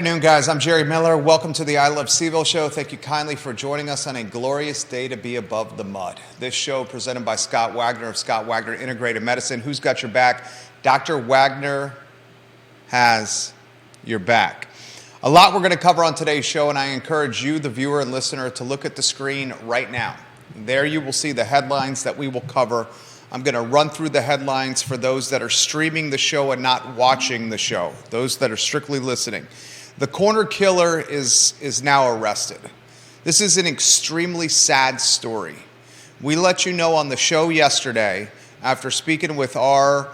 Good afternoon, guys. I'm Jerry Miller. Welcome to the I Love CVille Show. Thank you kindly for joining us on a glorious day to be above the mud. This show presented by Scott Wagner of Scott Wagner Integrated Medicine. Who's got your back? Dr. Wagner has your back. A lot we're going to cover on today's show, and I encourage you, the viewer and listener, to look at the screen right now. There you will see the headlines that we will cover. I'm going to run through the headlines for those that are streaming the show and not watching the show, those that are strictly listening. The corner killer is now arrested. This is an extremely sad story. We let you know on the show yesterday, after speaking with our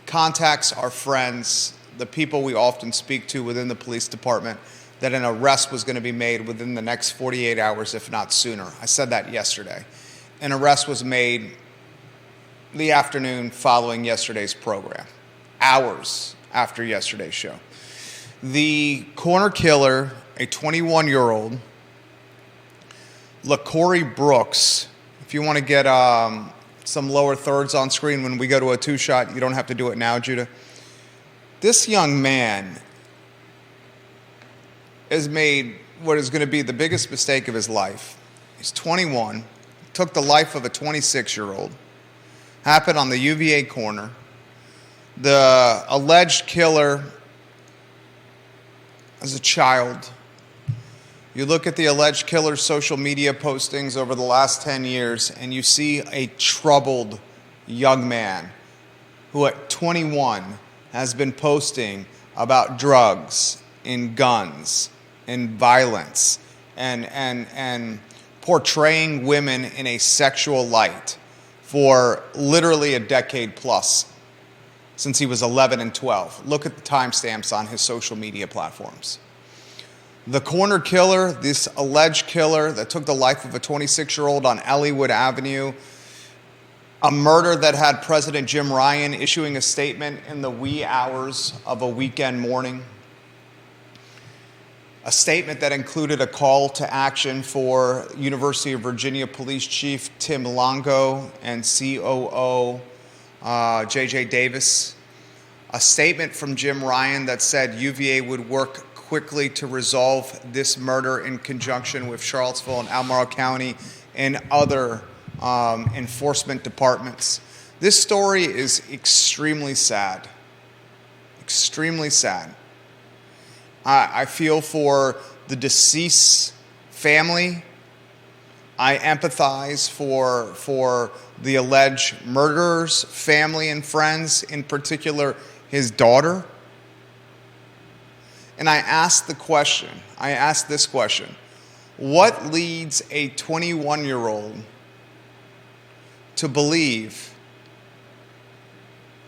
contacts, our friends, the people we often speak to within the police department, that an arrest was going to be made within the next 48 hours, if not sooner. I said that yesterday. An arrest was made the afternoon following yesterday's program, hours after yesterday's show. The corner killer, a 21-year-old, Lakori Brooks. If you want to get some lower thirds on screen when we go to a two-shot, you don't have to do it now, Judah. This young man has made what is going to be the biggest mistake of his life. He's 21, took the life of a 26-year-old. Happened on the UVA corner. The alleged killer, as a child, you look at the alleged killer's social media postings over the last 10 years and you see a troubled young man who at 21 has been posting about drugs and guns and violence and portraying women in a sexual light for literally a decade plus. Since he was 11 and 12. Look at the timestamps on his social media platforms. The corner killer, this alleged killer that took the life of a 26-year-old on Elliewood Avenue, a murder that had President Jim Ryan issuing a statement in the wee hours of a weekend morning, a statement that included a call to action for University of Virginia Police Chief Tim Longo and COO J.J. Davis, a statement from Jim Ryan that said UVA would work quickly to resolve this murder in conjunction with Charlottesville and Albemarle County and other enforcement departments. This story is extremely sad. Extremely sad. I feel for the deceased's family. I empathize for the alleged murderer's family and friends, in particular his daughter. And I ask this question, what leads a 21-year-old to believe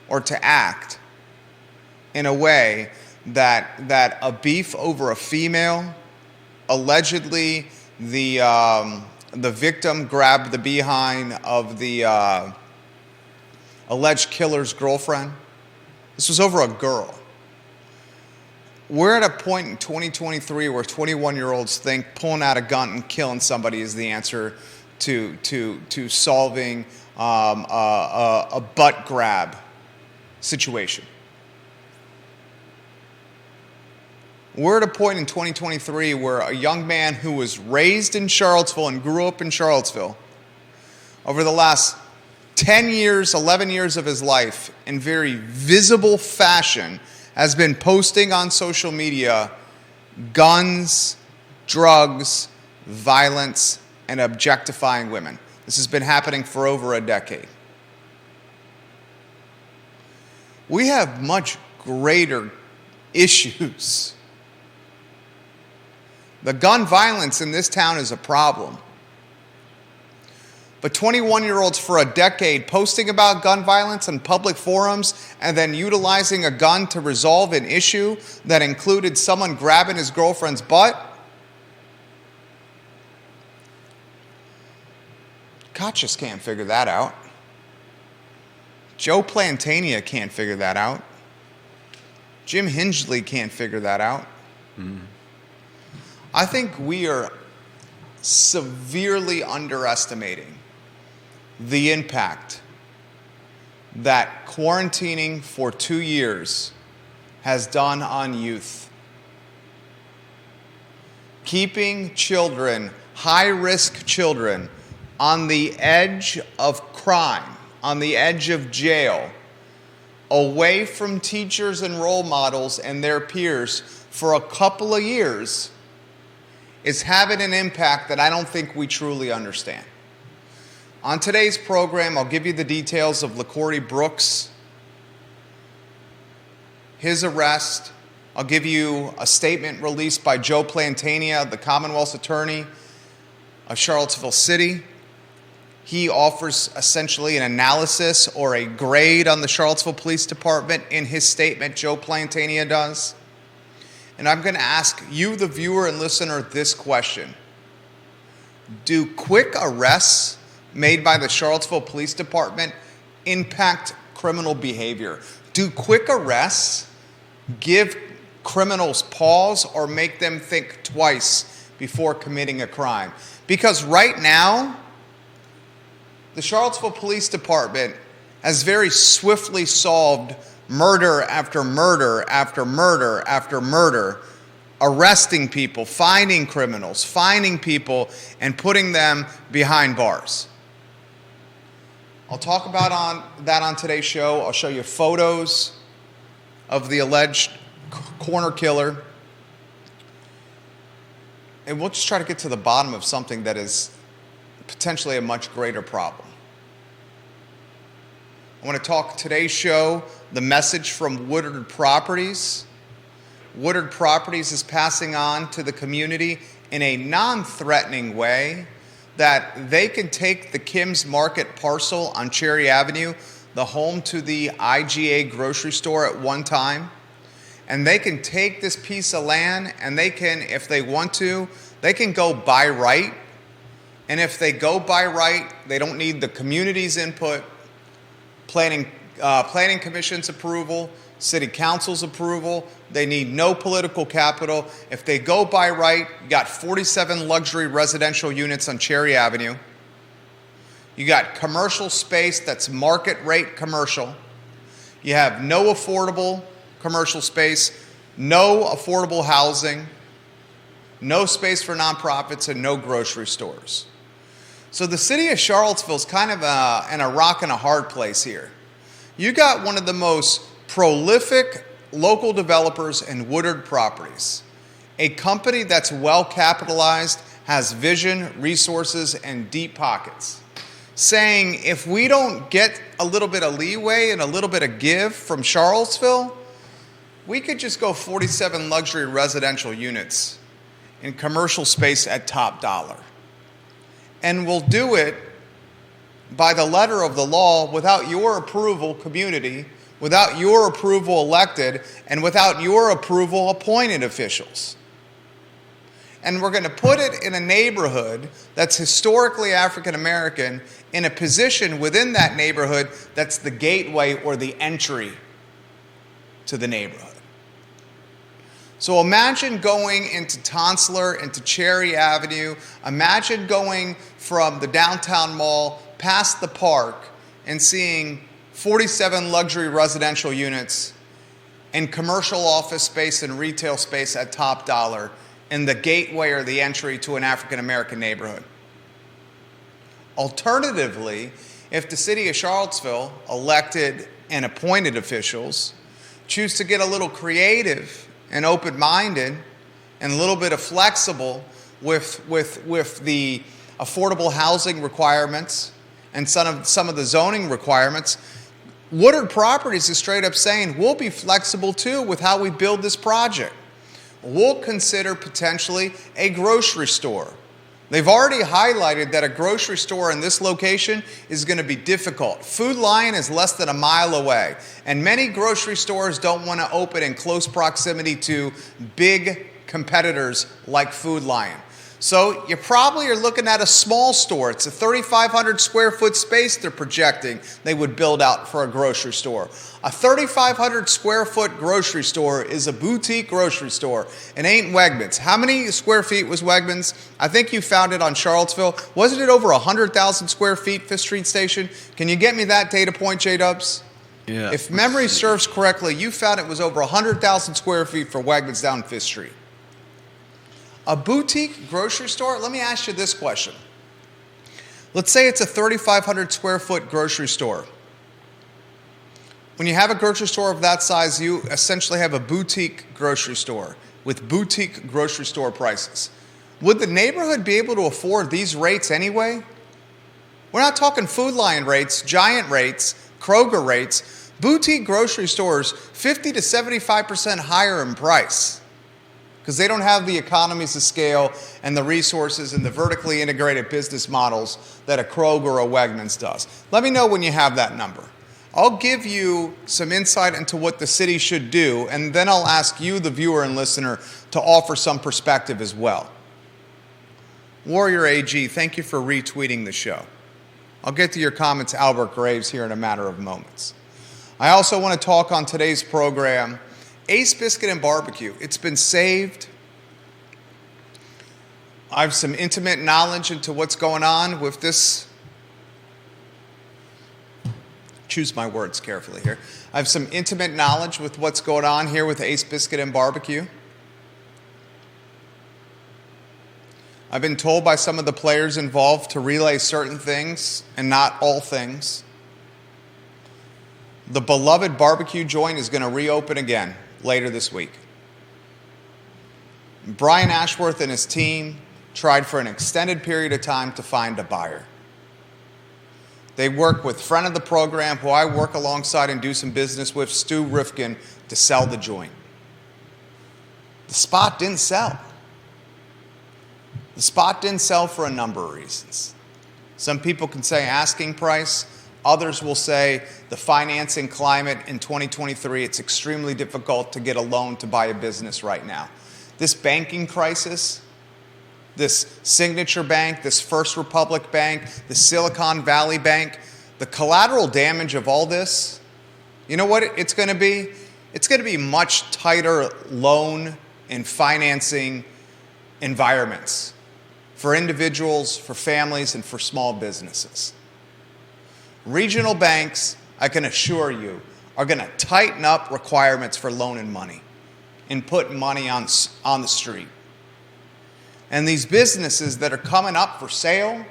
or to act in a way that a beef over a female, allegedly the victim grabbed the behind of the alleged killer's girlfriend. This was over a girl. We're at a point in 2023 where 21-year-olds think pulling out a gun and killing somebody is the answer to solving a butt grab situation. We're at a point in 2023 where a young man who was raised in Charlottesville and grew up in Charlottesville over the last 10 years, 11 years of his life in very visible fashion has been posting on social media guns, drugs, violence, and objectifying women. This has been happening for over a decade. We have much greater issues. The gun violence in this town is a problem. But 21-year-olds for a decade posting about gun violence in public forums and then utilizing a gun to resolve an issue that included someone grabbing his girlfriend's butt. God just can't figure that out. Joe Platania can't figure that out. Jim Hingley can't figure that out. I think we are severely underestimating the impact that quarantining for 2 years has done on youth. Keeping children, high-risk children, on the edge of crime, on the edge of jail, away from teachers and role models and their peers for a couple of years is having an impact that I don't think we truly understand. On today's program, I'll give you the details of Lakori Brooks, his arrest. I'll give you a statement released by Joe Platania, the Commonwealth's attorney of Charlottesville City. He offers essentially an analysis or a grade on the Charlottesville Police Department in his statement. Joe Platania does. And I'm going to ask you, the viewer and listener, this question. Do quick arrests made by the Charlottesville Police Department impact criminal behavior? Do quick arrests give criminals pause or make them think twice before committing a crime? Because right now, the Charlottesville Police Department has very swiftly solved murder after murder after murder after murder, arresting people, finding criminals, finding people, and putting them behind bars. I'll talk about that on today's show. I'll show you photos of the alleged corner killer. And we'll just try to get to the bottom of something that is potentially a much greater problem. I want to talk today's show, the message from Woodard Properties. Woodard Properties is passing on to the community in a non-threatening way that they can take the Kim's Market parcel on Cherry Avenue, the home to the IGA grocery store at one time, and they can take this piece of land and they can, if they want to, they can go by right. And if they go by right, they don't need the community's input, planning commission's approval, city council's approval. They need no political capital. If they go by right, you got 47 luxury residential units on Cherry Avenue. You got commercial space that's market rate commercial. You have no affordable commercial space, no affordable housing, no space for nonprofits, and no grocery stores. So the city of Charlottesville is kind of in a rock and a hard place here. You got one of the most prolific local developers in Woodard Properties, a company that's well capitalized, has vision, resources, and deep pockets, saying if we don't get a little bit of leeway and a little bit of give from Charlottesville, we could just go 47 luxury residential units in commercial space at top dollar. And we'll do it by the letter of the law without your approval, community, without your approval, elected, and without your approval, appointed officials. And we're going to put it in a neighborhood that's historically African American, in a position within that neighborhood that's the gateway or the entry to the neighborhood. So imagine going into Tonsler, into Cherry Avenue. Imagine going from the downtown mall past the park and seeing 47 luxury residential units and commercial office space and retail space at top dollar in the gateway or the entry to an African American neighborhood. Alternatively, if the city of Charlottesville, elected and appointed officials, choose to get a little creative and open-minded and a little bit of flexible with the affordable housing requirements and some of the zoning requirements, Woodard Properties is straight up saying, we'll be flexible too with how we build this project. We'll consider potentially a grocery store. They've already highlighted that a grocery store in this location is going to be difficult. Food Lion is less than a mile away, and many grocery stores don't want to open in close proximity to big competitors like Food Lion. So you probably are looking at a small store. It's a 3,500 square foot space they're projecting they would build out for a grocery store. A 3,500 square foot grocery store is a boutique grocery store. It ain't Wegmans. How many square feet was Wegmans? I think you found it on Charlottesville. Wasn't it over 100,000 square feet, Fifth Street Station? Can you get me that data point, J-Dubs? Yeah. If memory serves correctly, you found it was over 100,000 square feet for Wegmans down Fifth Street. A boutique grocery store, let me ask you this question. Let's say it's a 3,500 square foot grocery store. When you have a grocery store of that size, you essentially have a boutique grocery store with boutique grocery store prices. Would the neighborhood be able to afford these rates anyway? We're not talking Food Lion rates, Giant rates, Kroger rates. Boutique grocery stores, 50 to 75% higher in price because they don't have the economies of scale and the resources and the vertically integrated business models that a Kroger or a Wegmans does. Let me know when you have that number. I'll give you some insight into what the city should do, and then I'll ask you, the viewer and listener, to offer some perspective as well. Warrior AG, thank you for retweeting the show. I'll get to your comments, Albert Graves, here in a matter of moments. I also want to talk on today's program, Ace Biscuit and Barbecue. It's been saved. I have some intimate knowledge into what's going on with this. Choose my words carefully here. I have some intimate knowledge with what's going on here with Ace Biscuit and Barbecue. I've been told by some of the players involved to relay certain things and not all things. The beloved barbecue joint is going to reopen again later this week. Brian Ashworth and his team tried for an extended period of time to find a buyer. They worked with friend of the program, who I work alongside and do some business with, Stu Rifkin, to sell the joint. The spot didn't sell. The spot didn't sell for a number of reasons. Some people can say asking price. Others will say the financing climate in 2023, it's extremely difficult to get a loan to buy a business right now. This banking crisis, this Signature Bank, this First Republic Bank, the Silicon Valley Bank, the collateral damage of all this, you know what it's going to be? It's going to be much tighter loan and financing environments for individuals, for families, and for small businesses. Regional banks, I can assure you, are going to tighten up requirements for loan and money and put money on the street. And these businesses that are coming up for sale,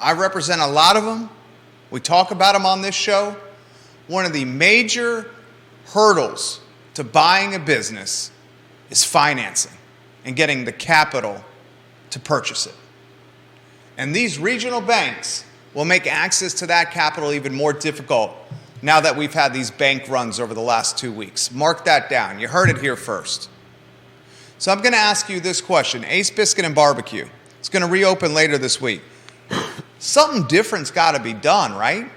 I represent a lot of them. We talk about them on this show. One of the major hurdles to buying a business is financing and getting the capital to purchase it. And these regional banks will make access to that capital even more difficult now that we've had these bank runs over the last 2 weeks. Mark that down. You heard it here first. So I'm going to ask you this question. Ace Biscuit and Barbecue. It's going to reopen later this week. Something different's got to be done, right?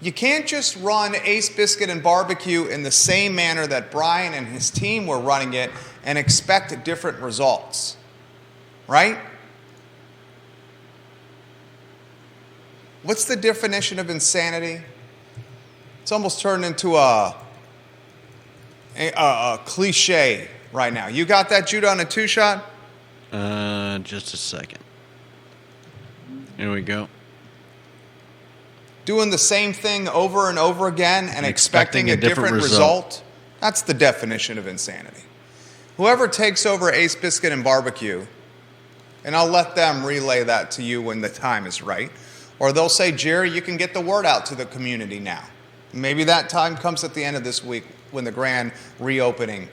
You can't just run Ace Biscuit and Barbecue in the same manner that Brian and his team were running it and expect different results, right? What's the definition of insanity? It's almost turned into a cliche right now. You got that, Judah, on a two-shot? Just a second. Here we go. Doing the same thing over and over again and expecting a different result? That's the definition of insanity. Whoever takes over Ace Biscuit and Barbecue, and I'll let them relay that to you when the time is right, or they'll say, Jerry, you can get the word out to the community now. Maybe that time comes at the end of this week when the grand reopening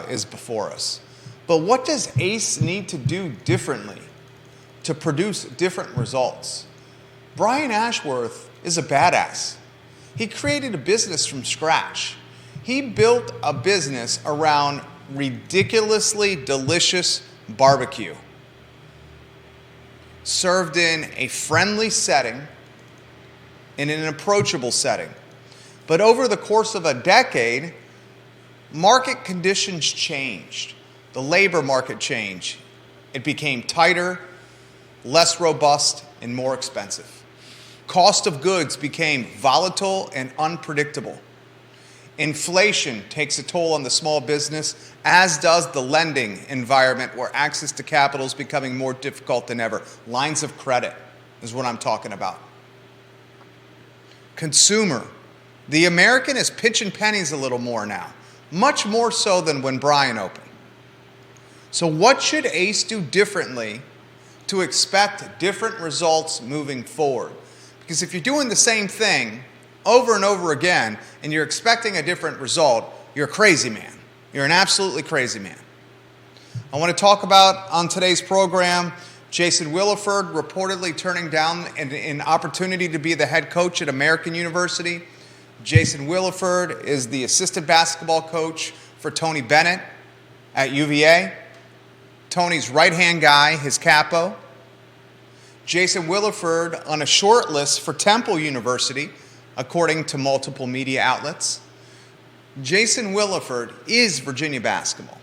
is before us. But what does Ace need to do differently to produce different results? Brian Ashworth is a badass. He created a business from scratch. He built a business around ridiculously delicious barbecue, served in a friendly setting, in an approachable setting. But over the course of a decade, market conditions changed. The labor market changed. It became tighter, less robust, and more expensive. Cost of goods became volatile and unpredictable. Inflation takes a toll on the small business, as does the lending environment where access to capital is becoming more difficult than ever. Lines of credit is what I'm talking about. Consumer The American is pitching pennies a little more now, much more so than when Brian opened. So what should Ace do differently to expect different results moving forward? Because if you're doing the same thing over and over again and you're expecting a different result, you're a crazy man. You're an absolutely crazy man. I want to talk about on today's program Jason Williford reportedly turning down an opportunity to be the head coach at American University. Jason Williford is the assistant basketball coach for Tony Bennett at UVA. Tony's right-hand guy, his capo. Jason Williford on a short list for Temple University, according to multiple media outlets. Jason Williford is Virginia basketball.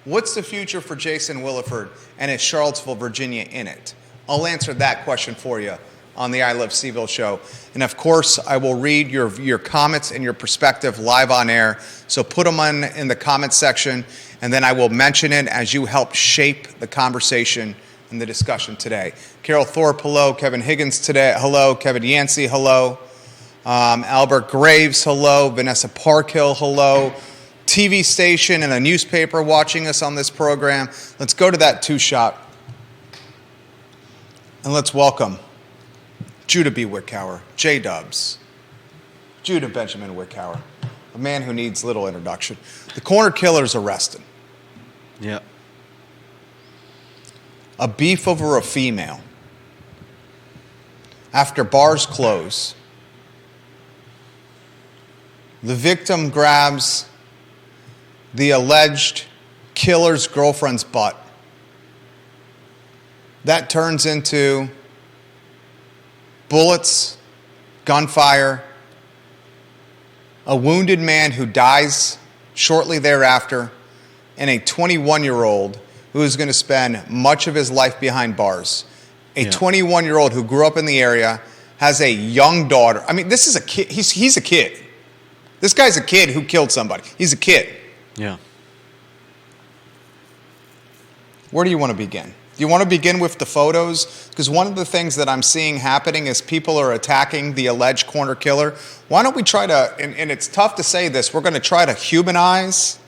What's the future for Jason Williford and is Charlottesville, Virginia in it? I'll answer that question for you on the I Love CVille show. And of course, I will read your comments and your perspective live on air. So put them in the comment section, and then I will mention it as you help shape the conversation and the discussion today. Carol Thorpe, hello. Kevin Higgins today, hello. Kevin Yancey, hello. Albert Graves, hello. Vanessa Parkhill, hello. TV station and a newspaper watching us on this program. Let's go to that two-shot. And let's welcome Judah B. Wickower, J-Dubs. Judah Benjamin Wickower, a man who needs little introduction. The corner killer's arrested. Yeah. A beef over a female. After bars close, the victim grabs the alleged killer's girlfriend's butt. That turns into bullets, gunfire, a wounded man who dies shortly thereafter, and a 21-year-old who is going to spend much of his life behind bars. A 21-year-old who grew up in the area, has a young daughter. I mean, this is a kid. He's a kid. This guy's a kid who killed somebody. He's a kid. Yeah. Where do you want to begin? Do you want to begin with the photos? Because one of the things that I'm seeing happening is people are attacking the alleged corner killer. Why don't we try to, and it's tough to say this, we're going to try to humanize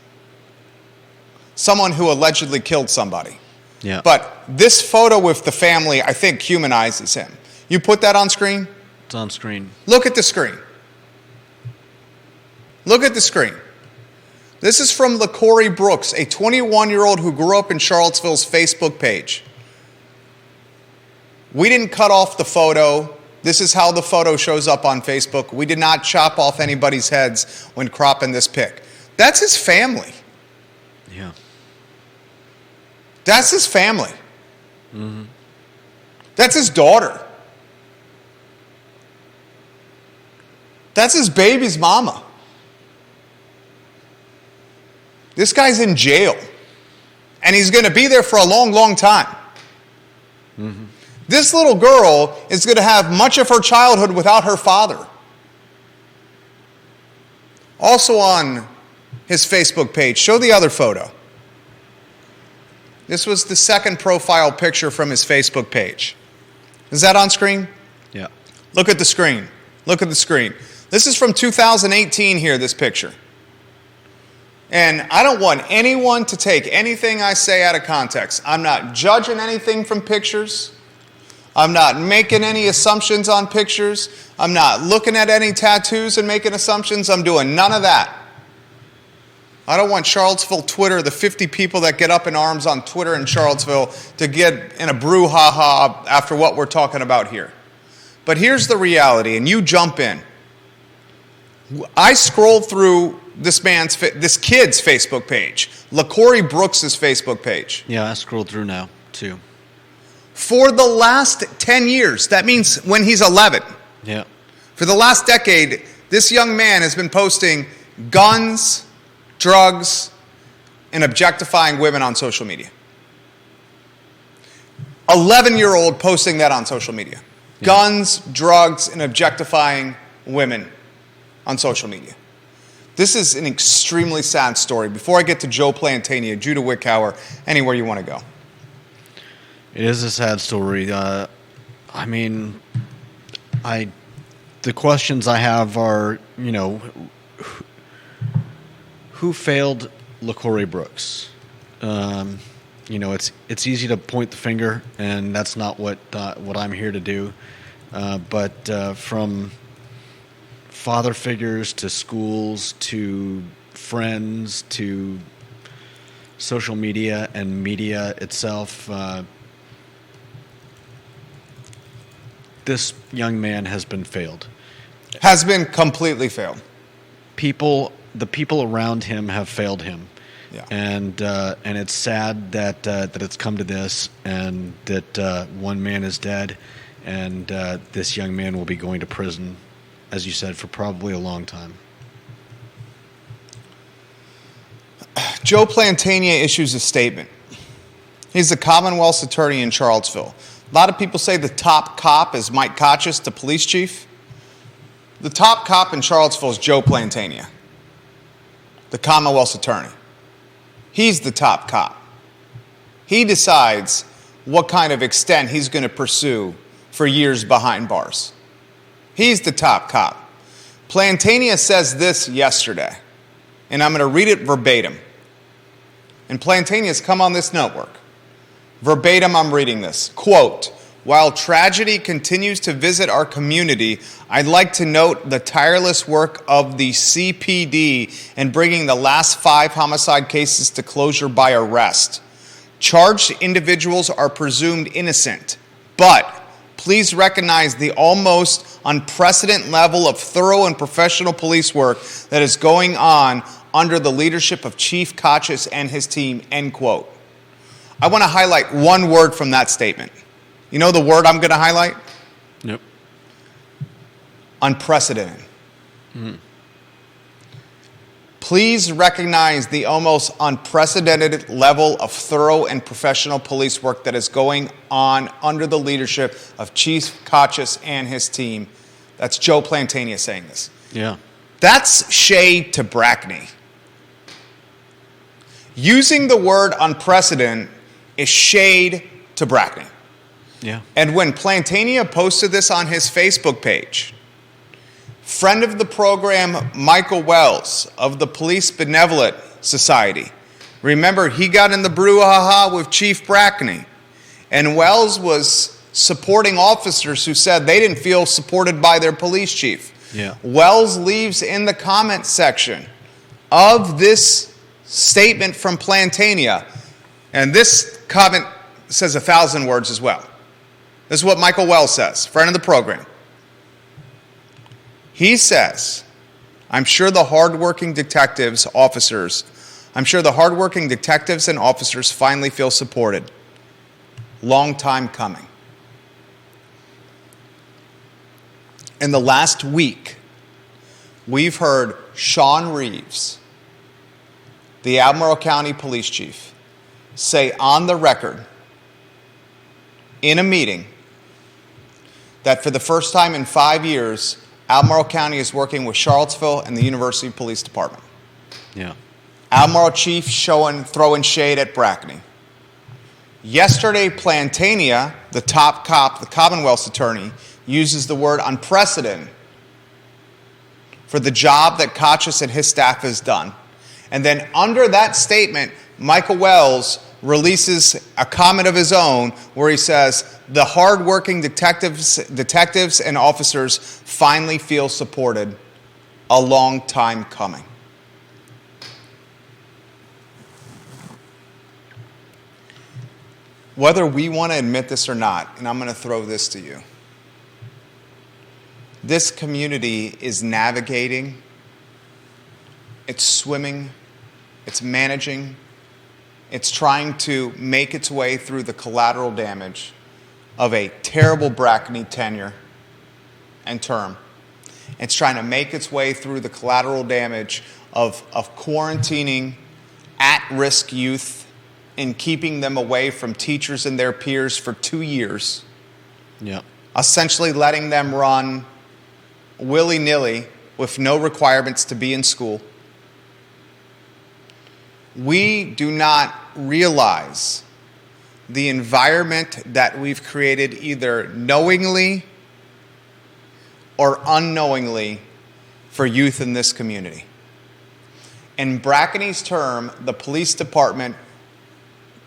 someone who allegedly killed somebody. Yeah. But this photo with the family, I think, humanizes him. You put that on screen? It's on screen. Look at the screen. Look at the screen. This is from Lakori Brooks, a 21-year-old who grew up in Charlottesville's Facebook page. We didn't cut off the photo. This is how the photo shows up on Facebook. We did not chop off anybody's heads when cropping this pic. That's his family. Yeah. That's his family. Mm-hmm. That's his daughter. That's his baby's mama. This guy's in jail, and he's going to be there for a long, long time. Mm-hmm. This little girl is going to have much of her childhood without her father. Also on his Facebook page, show the other photo. This was the second profile picture from his Facebook page. Is that on screen? Yeah. Look at the screen. Look at the screen. This is from 2018 here, this picture. And I don't want anyone to take anything I say out of context. I'm not judging anything from pictures. I'm not making any assumptions on pictures. I'm not looking at any tattoos and making assumptions. I'm doing none of that. I don't want Charlottesville Twitter, the 50 people that get up in arms on Twitter in Charlottesville, to get in a brouhaha after what we're talking about here. But here's the reality, and you jump in. I scrolled through this kid's Facebook page, Lakori Brooks' Facebook page. Yeah, I scrolled through now, too. For the last 10 years, that means when he's 11. Yeah. For the last decade, this young man has been posting guns, drugs, and objectifying women on social media. 11-year-old posting that on social media. Yeah. Guns, drugs, and objectifying women on social media. This is an extremely sad story. Before I get to Joe Platania, Judah Wickower, anywhere you want to go. It is a sad story. I the questions I have are, who failed Lakori Brooks? It's easy to point the finger, and that's not what I'm here to do. But from father figures to schools to friends to social media and media itself, this young man has been failed. Has been completely failed. The people around him have failed him. Yeah. And it's sad that it's come to this, and that one man is dead, and this young man will be going to prison, as you said, for probably a long time. Joe Platania issues a statement. He's the Commonwealth's attorney in Charlottesville. A lot of people say the top cop is Mike Kochis, the police chief. The top cop in Charlottesville is Joe Platania, the Commonwealth's attorney. He's the top cop. He decides what kind of extent he's going to pursue for years behind bars. He's the top cop. Platania says this yesterday, and I'm going to read it verbatim. And Platania's come on this network. Verbatim, I'm reading this. Quote, "While tragedy continues to visit our community, I'd like to note the tireless work of the CPD in bringing the last 5 homicide cases to closure by arrest. Charged individuals are presumed innocent, but please recognize the almost unprecedented level of thorough and professional police work that is going on under the leadership of Chief Kochis and his team," end quote. I want to highlight one word from that statement. You know the word I'm going to highlight? Nope. Unprecedented. Please recognize the almost unprecedented level of thorough and professional police work that is going on under the leadership of Chief Kochis and his team. That's Joe Platania saying this. Yeah. That's shade to Brackney. Using the word unprecedented is shade to Brackney. Yeah. And when Platania posted this on his Facebook page, friend of the program, Michael Wells of the Police Benevolent Society, remember he got in the brouhaha with Chief Brackney, and Wells was supporting officers who said they didn't feel supported by their police chief. Yeah. Wells leaves in the comment section of this statement from Platania, and this comment says 1,000 words as well. This is what Michael Wells says, friend of the program. He says, I'm sure the hardworking detectives and officers finally feel supported. Long time coming. In the last week, we've heard Sean Reeves, the Albemarle County Police Chief, say on the record in a meeting that for the first time in 5 years, Albemarle County is working with Charlottesville and the University Police Department. Yeah. Albemarle Chief throwing shade at Brackney. Yesterday, Platania, the top cop, the Commonwealth's attorney, uses the word unprecedented for the job that Kochis and his staff has done. And then under that statement, Michael Wells releases a comment of his own where he says, the hardworking detectives and officers finally feel supported. A long time coming. Whether we want to admit this or not, and I'm going to throw this to you, this community is navigating, it's swimming, it's managing, it's trying to make its way through the collateral damage of a terrible Brackney tenure and term. It's trying to make its way through the collateral damage of quarantining at-risk youth and keeping them away from teachers and their peers for 2 years. Yeah. Essentially letting them run willy-nilly with no requirements to be in school. We do not realize the environment that we've created either knowingly or unknowingly for youth in this community. In Brackeny's term, the police department,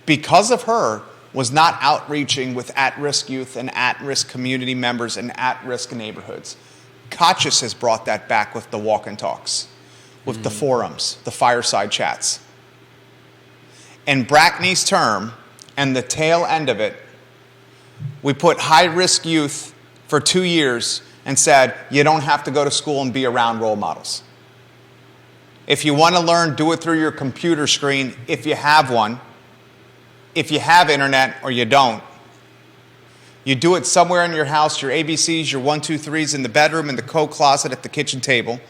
because of her, was not outreaching with at-risk youth and at-risk community members and at-risk neighborhoods. Kochis has brought that back with the walk and talks, with the forums, the fireside chats. In Brackeny's term, and the tail end of it, we put high-risk youth for 2 years and said, you don't have to go to school and be around role models. If you want to learn, do it through your computer screen if you have one. If you have internet or you don't. You do it somewhere in your house, your ABCs, your 1, 2, 3s in the bedroom, in the coat closet, at the kitchen table.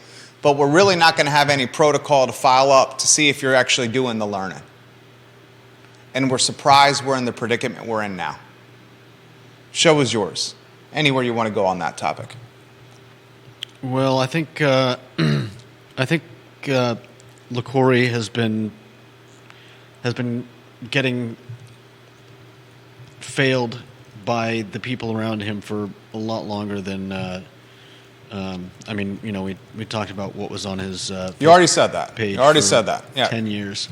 But we're really not going to have any protocol to file up to see if you're actually doing the learning. And we're surprised we're in the predicament we're in now. Show is yours. Anywhere you want to go on that topic. Well, I think Lakori has been getting failed by the people around him for a lot longer than. I mean, you know, we talked about what was on his. You already said that. Page You already for said that. Yeah. 10 years,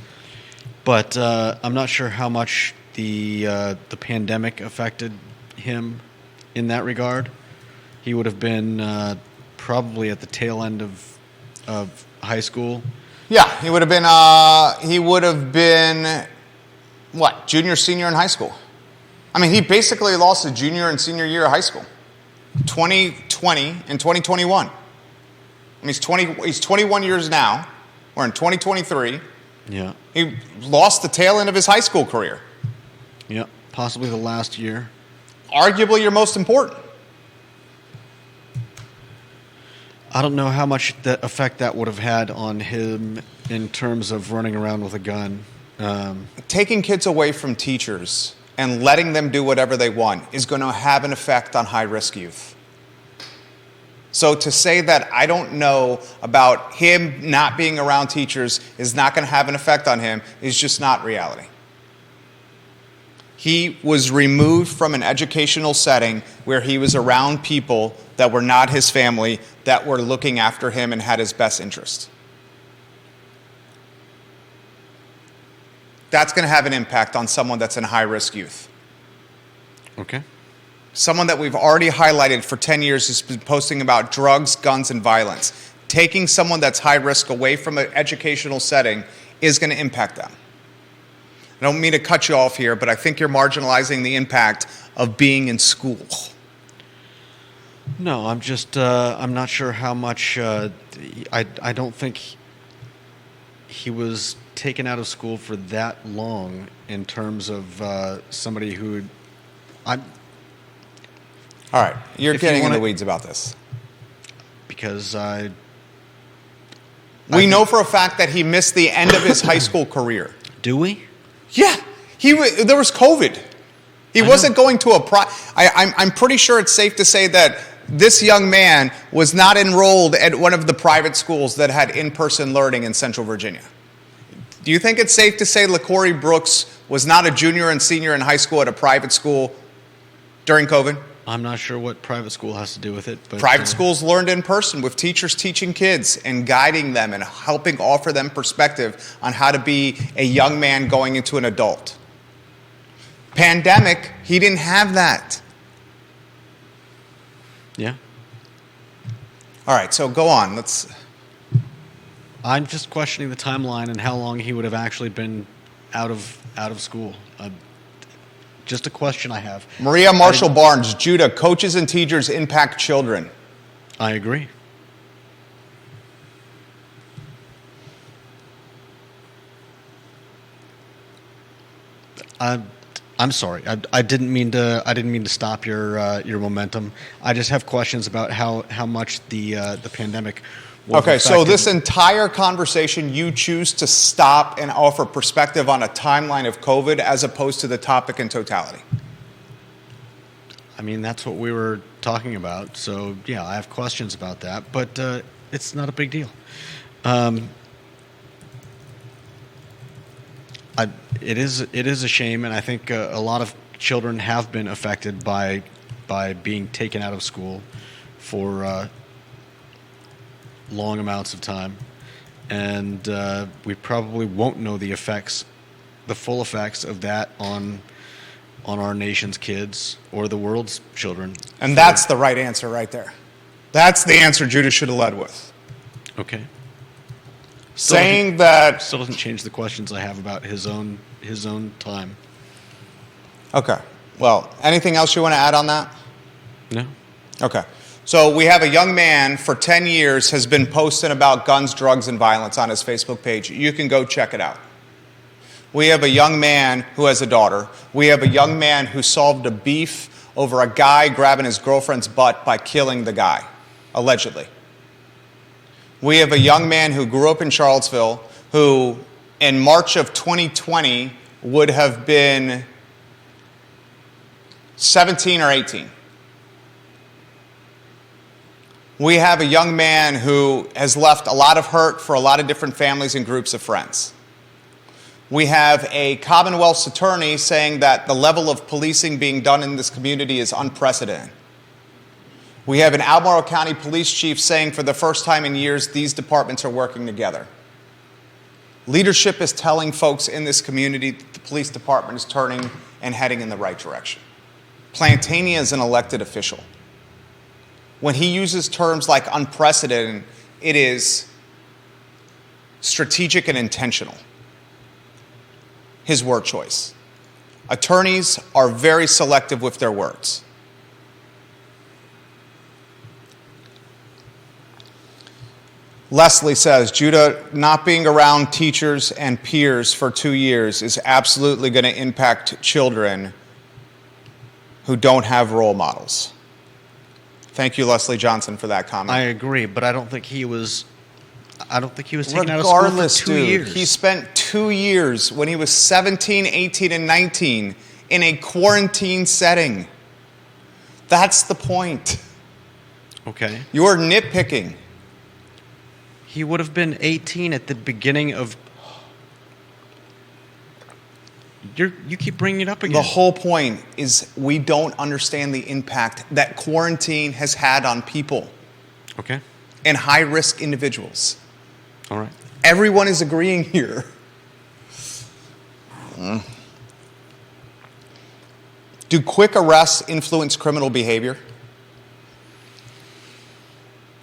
but I'm not sure how much the pandemic affected him in that regard. He would have been probably at the tail end of high school. Yeah, he would have been what, junior, senior in high school. I mean, he basically lost the junior and senior year of high school. 2020 and 2021. I mean, he's 21 years now. We're in 2023. Yeah. He lost the tail end of his high school career. Yeah, possibly the last year. Arguably your most important. I don't know how much effect that would have had on him in terms of running around with a gun. Taking kids away from teachers and letting them do whatever they want is going to have an effect on high-risk youth. So to say that I don't know about him not being around teachers is not going to have an effect on him is just not reality. He was removed from an educational setting where he was around people that were not his family, that were looking after him and had his best interest. That's going to have an impact on someone that's in high-risk youth. Okay. Someone that we've already highlighted for 10 years has been posting about drugs, guns, and violence. Taking someone that's high risk away from an educational setting is going to impact them. I don't mean to cut you off here, but I think you're marginalizing the impact of being in school. No, I'm just, I'm not sure how much, I don't think he was taken out of school for that long in terms of somebody who, All right, you're getting in the weeds about this. Because we know for a fact that he missed the end of his high school career. Do we? Yeah, there was COVID. He wasn't going to I'm pretty sure it's safe to say that this young man was not enrolled at one of the private schools that had in-person learning in Central Virginia. Do you think it's safe to say Lakori Brooks was not a junior and senior in high school at a private school during COVID? I'm not sure what private school has to do with it. But private schools learned in person with teachers teaching kids and guiding them and helping offer them perspective on how to be a young man going into an adult. Pandemic, he didn't have that. Yeah. All right, so go on. I'm just questioning the timeline and how long he would have actually been out of school. Just a question I have. Maria Marshall Barnes, Judah, coaches and teachers impact children. I agree. I'm sorry. I didn't mean to stop your momentum. I just have questions about how much the pandemic. Okay, so this entire conversation, you choose to stop and offer perspective on a timeline of COVID as opposed to the topic in totality. I mean, that's what we were talking about. So yeah, I have questions about that, but it's not a big deal. It is a shame, and I think a lot of children have been affected by being taken out of school for long amounts of time, and we probably won't know the full effects of that on our nation's kids or the world's children. And that's the right answer right there. That's the answer Judah should have led with. Okay. Saying that... Still doesn't change the questions I have about his own time. Okay. Well, anything else you want to add on that? No. Okay. So we have a young man for 10 years has been posting about guns, drugs, and violence on his Facebook page. You can go check it out. We have a young man who has a daughter. We have a young man who solved a beef over a guy grabbing his girlfriend's butt by killing the guy, allegedly. We have a young man who grew up in Charlottesville who, in March of 2020, would have been 17 or 18. We have a young man who has left a lot of hurt for a lot of different families and groups of friends. We have a Commonwealth's attorney saying that the level of policing being done in this community is unprecedented. We have an Albemarle County Police Chief saying for the first time in years these departments are working together. Leadership is telling folks in this community that the police department is turning and heading in the right direction. Platania is an elected official. When he uses terms like unprecedented, it is strategic and intentional. His word choice. Attorneys are very selective with their words. Leslie says, Judah, not being around teachers and peers for 2 years is absolutely going to impact children who don't have role models. Thank you, Leslie Johnson, for that comment. I agree, but I don't think he was taken out of school Regardless, for 2 years. He spent 2 years when he was 17, 18, and 19 in a quarantine setting. That's the point. Okay. You're nitpicking. He would have been 18 at the beginning of... You keep bringing it up again. The whole point is we don't understand the impact that quarantine has had on people. Okay. And high-risk individuals. All right. Everyone is agreeing here. Do quick arrests influence criminal behavior?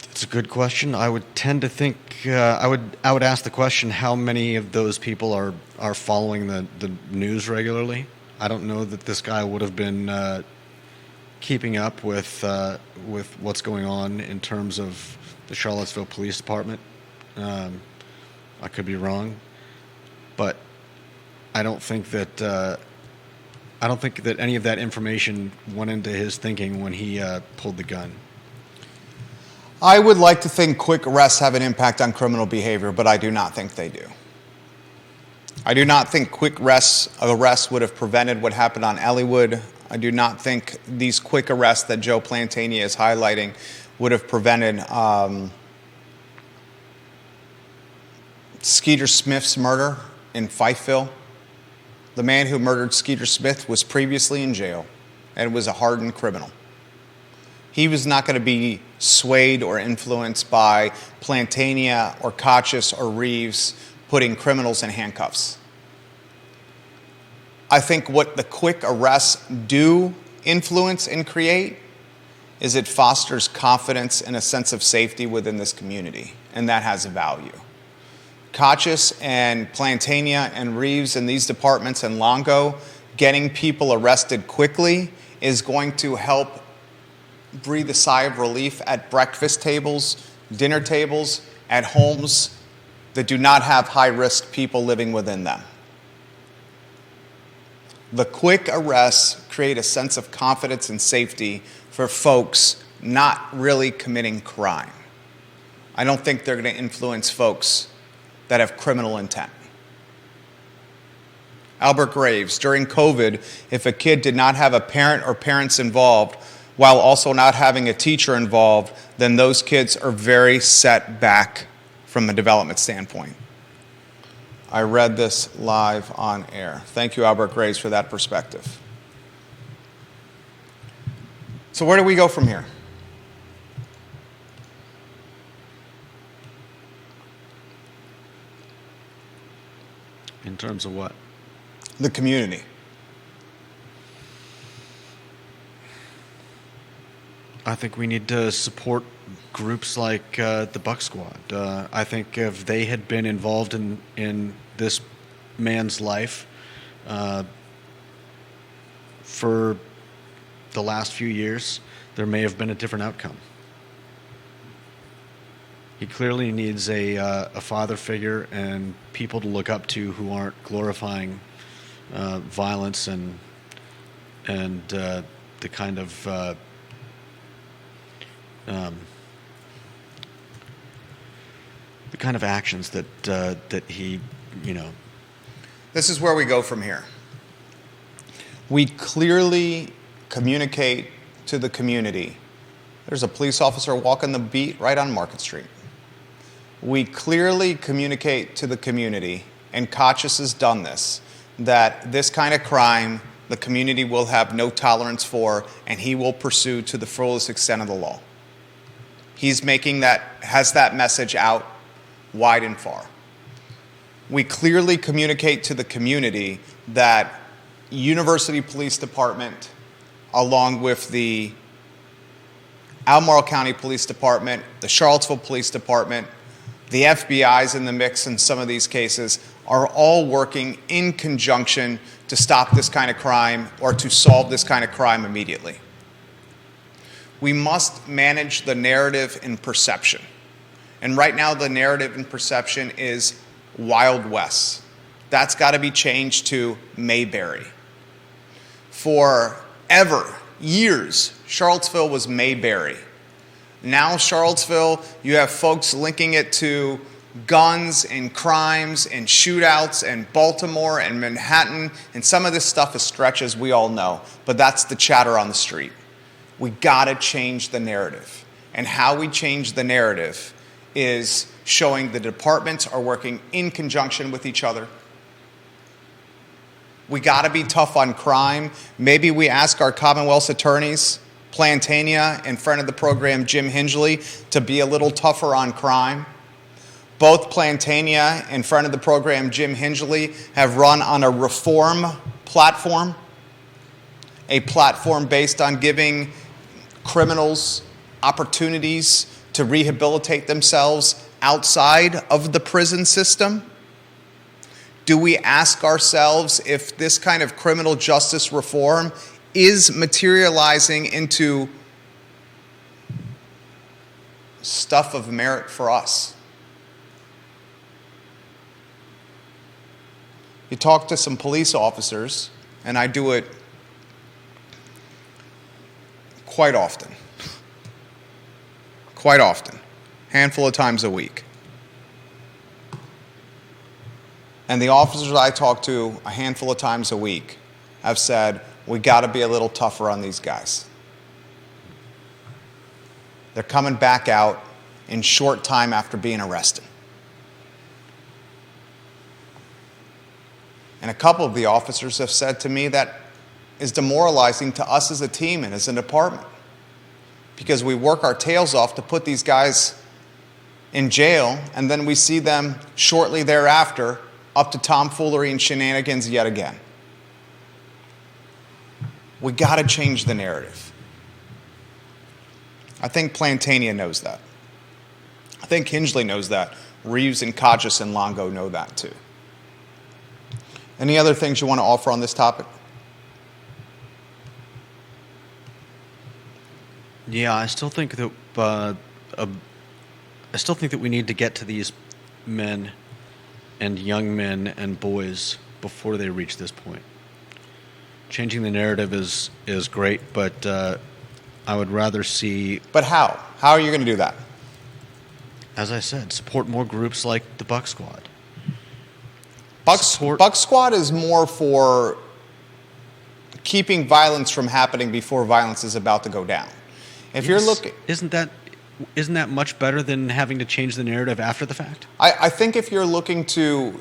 That's a good question. I would tend to think I would ask the question: how many of those people are following the news regularly? I don't know that this guy would have been keeping up with what's going on in terms of the Charlottesville Police Department. I could be wrong, but I don't think that any of that information went into his thinking when he pulled the gun. I would like to think quick arrests have an impact on criminal behavior, but I do not think they do. I do not think quick arrests would have prevented what happened on Elliewood. I do not think these quick arrests that Joe Platania is highlighting would have prevented Skeeter Smith's murder in Fifeville. The man who murdered Skeeter Smith was previously in jail and was a hardened criminal. He was not going to be swayed or influenced by Platania or Kochis or Reeves putting criminals in handcuffs. I think what the quick arrests do influence and create is it fosters confidence and a sense of safety within this community, and that has a value. Kochis and Platania and Reeves and these departments and Longo getting people arrested quickly is going to help breathe a sigh of relief at breakfast tables, dinner tables, at homes that do not have high-risk people living within them. The quick arrests create a sense of confidence and safety for folks not really committing crime. I don't think they're going to influence folks that have criminal intent. Albert Graves, during COVID, if a kid did not have a parent or parents involved, while also not having a teacher involved, then those kids are very set back from a development standpoint. I read this live on air. Thank you, Albert Graves, for that perspective. So where do we go from here? In terms of what? The community. I think we need to support groups like the Buck Squad. I think if they had been involved in this man's life for the last few years, there may have been a different outcome. He clearly needs a father figure and people to look up to who aren't glorifying violence and the kind of actions that he, This is where we go from here. We clearly communicate to the community. There's a police officer walking the beat right on Market Street. We clearly communicate to the community, and Kochis has done this, that this kind of crime the community will have no tolerance for, and he will pursue to the fullest extent of the law. He's has that message out wide and far. We clearly communicate to the community that University Police Department, along with the Albemarle County Police Department, the Charlottesville Police Department, the FBI's in the mix in some of these cases, are all working in conjunction to stop this kind of crime or to solve this kind of crime immediately. We must manage the narrative and perception. And right now the narrative and perception is Wild West. That's got to be changed to Mayberry. Forever, years, Charlottesville was Mayberry. Now Charlottesville, you have folks linking it to guns and crimes and shootouts and Baltimore and Manhattan, and some of this stuff is stretch, as we all know, but that's the chatter on the street. We gotta change the narrative. And how we change the narrative is showing the departments are working in conjunction with each other. We gotta be tough on crime. Maybe we ask our Commonwealth's attorneys, Platania and friend of the program Jim Hingley, to be a little tougher on crime. Both Platania and friend of the program Jim Hingley have run on a reform platform, a platform based on giving criminals opportunities to rehabilitate themselves outside of the prison system. Do we ask ourselves if this kind of criminal justice reform is materializing into stuff of merit for us? You talk to some police officers, and I do it quite often, handful of times a week. And the officers I talk to a handful of times a week have said, we got to be a little tougher on these guys. They're coming back out in short time after being arrested. And a couple of the officers have said to me that is demoralizing to us as a team and as a department, because we work our tails off to put these guys in jail, and then we see them shortly thereafter up to tomfoolery and shenanigans yet again. We got to change the narrative. I think Platania knows that. I think Hingley knows that. Reeves and Kochis and Longo know that too. Any other things you want to offer on this topic? Yeah, I still think that we need to get to these men and young men and boys before they reach this point. Changing the narrative is great, but I would rather see... But how? How are you going to do that? As I said, support more groups like the Buck Squad. Buck Squad is more for keeping violence from happening before violence is about to go down. If you're looking... Isn't that much better than having to change the narrative after the fact? I think if you're looking to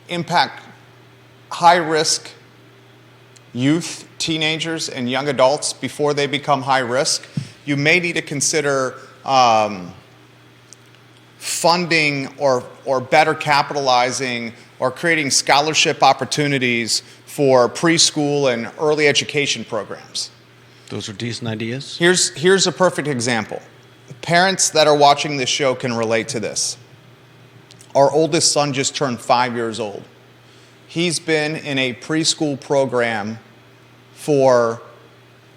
impact high-risk youth, teenagers, and young adults before they become high risk, you may need to consider funding or better capitalizing or creating scholarship opportunities for preschool and early education programs. Those are decent ideas. Here's a perfect example. Parents that are watching this show can relate to this. Our oldest son just turned 5 years old. He's been in a preschool program for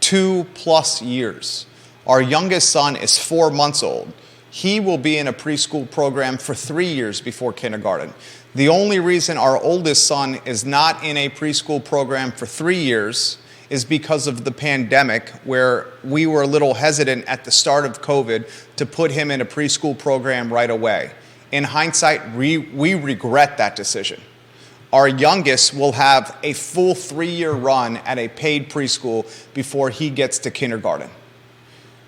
2+ years. Our youngest son is 4 months old. He will be in a preschool program for 3 years before kindergarten. The only reason our oldest son is not in a preschool program for 3 years is because of the pandemic, where we were a little hesitant at the start of COVID to put him in a preschool program right away. In hindsight, we regret that decision. Our youngest will have a full 3-year run at a paid preschool before he gets to kindergarten.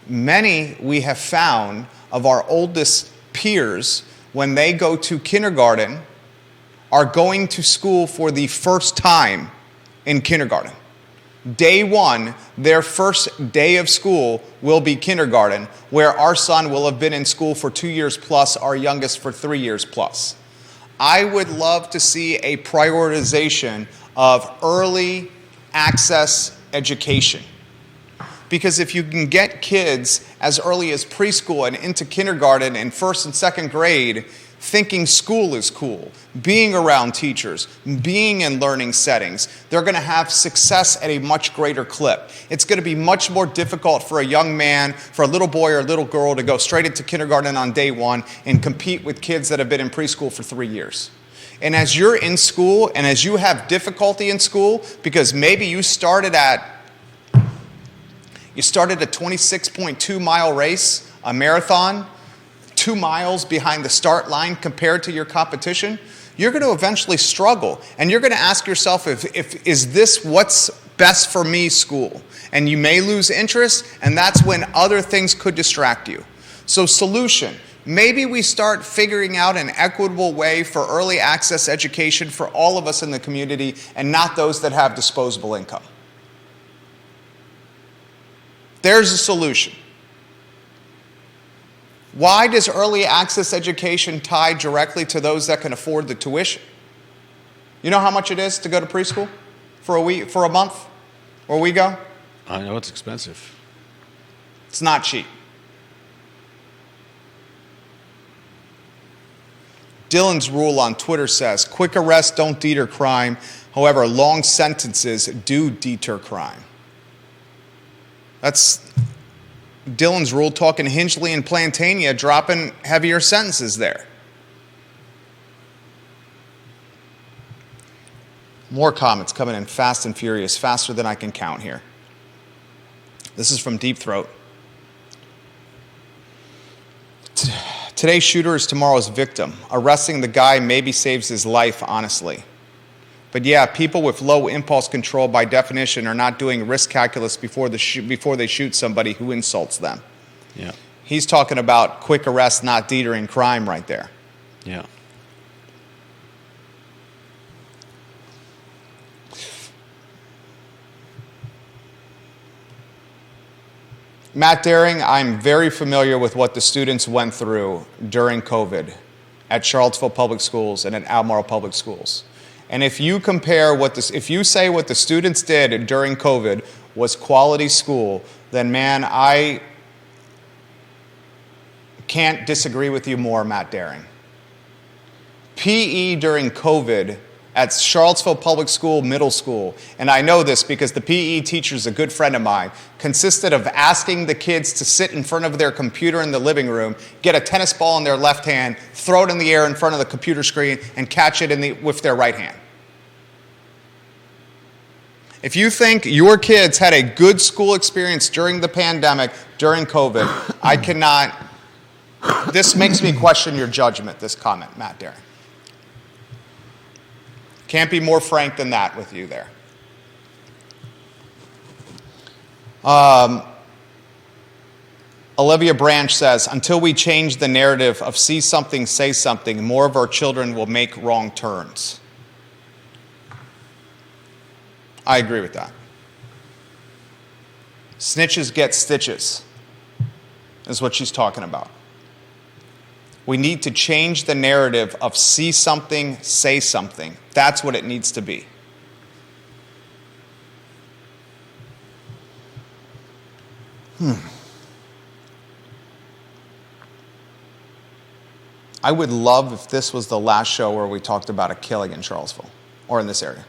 Many we have found of our oldest peers, when they go to kindergarten, are going to school for the first time in kindergarten. Day one, their first day of school will be kindergarten, where our son will have been in school for 2 years plus, our youngest for 3 years plus. I would love to see a prioritization of early access education. Because if you can get kids as early as preschool and into kindergarten and first and second grade thinking school is cool, being around teachers, being in learning settings, they're going to have success at a much greater clip. It's going to be much more difficult for a young man, for a little boy or a little girl to go straight into kindergarten on day one and compete with kids that have been in preschool for 3 years. And as you're in school and as you have difficulty in school, because maybe you started a 26.2 mile race, a marathon, 2 miles behind the start line compared to your competition, you're going to eventually struggle. And you're going to ask yourself, is this what's best for me school? And you may lose interest, and that's when other things could distract you. So solution, maybe we start figuring out an equitable way for early access education for all of us in the community and not those that have disposable income. There's a solution. Why does early access education tie directly to those that can afford the tuition? You know how much it is to go to preschool for a month, where we go? I know it's expensive. It's not cheap. Dylan's rule on Twitter says, quick arrests don't deter crime. However, long sentences do deter crime. That's Dylan's rule, talking Hinchley and Platania, dropping heavier sentences there. More comments coming in fast and furious, faster than I can count here. This is from Deep Throat. Today's shooter is tomorrow's victim. Arresting the guy maybe saves his life, honestly. But yeah, people with low impulse control by definition are not doing risk calculus before they shoot somebody who insults them. Yeah. He's talking about quick arrest not detering crime right there. Yeah. Matt Daring, I'm very familiar with what the students went through during COVID at Charlottesville Public Schools and at Albemarle Public Schools. And if you compare if you say what the students did during COVID was quality school, then man, I can't disagree with you more, Matt Daring. PE during COVID at Charlottesville Public School Middle School, and I know this because the PE teacher is a good friend of mine, consisted of asking the kids to sit in front of their computer in the living room, get a tennis ball in their left hand, throw it in the air in front of the computer screen, and catch it with their right hand. If you think your kids had a good school experience during the pandemic, during COVID, I cannot, this makes me question your judgment, this comment, Matt Daring. Can't be more frank than that with you there. Olivia Branch says, until we change the narrative of see something, say something, more of our children will make wrong turns. I agree with that. Snitches get stitches, is what she's talking about. We need to change the narrative of see something, say something. That's what it needs to be. I would love if this was the last show where we talked about a killing in Charlottesville or in this area.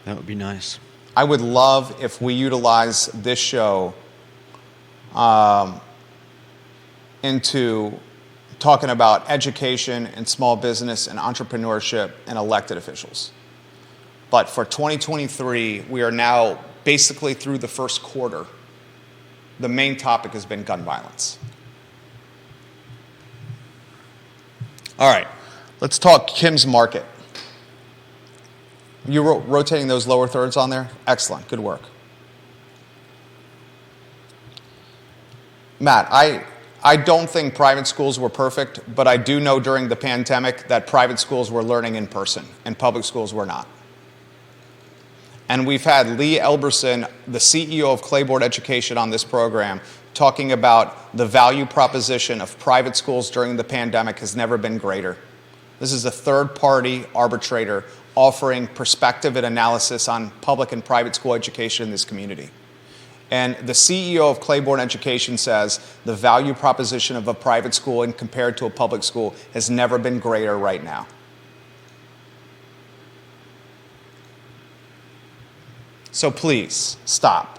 That would be nice. I would love if we utilize this show into talking about education and small business and entrepreneurship and elected officials. But for 2023, we are now basically through the first quarter. The main topic has been gun violence. All right, let's talk Kim's Market. You rotating those lower thirds on there? Excellent, good work. Matt, I don't think private schools were perfect, but I do know during the pandemic that private schools were learning in person and public schools were not. And we've had Lee Elberson, the CEO of Claiborne Education, on this program talking about the value proposition of private schools during the pandemic has never been greater. This is a third-party arbitrator offering perspective and analysis on public and private school education in this community. And the CEO of Claiborne Education says the value proposition of a private school and compared to a public school has never been greater right now. So please, stop.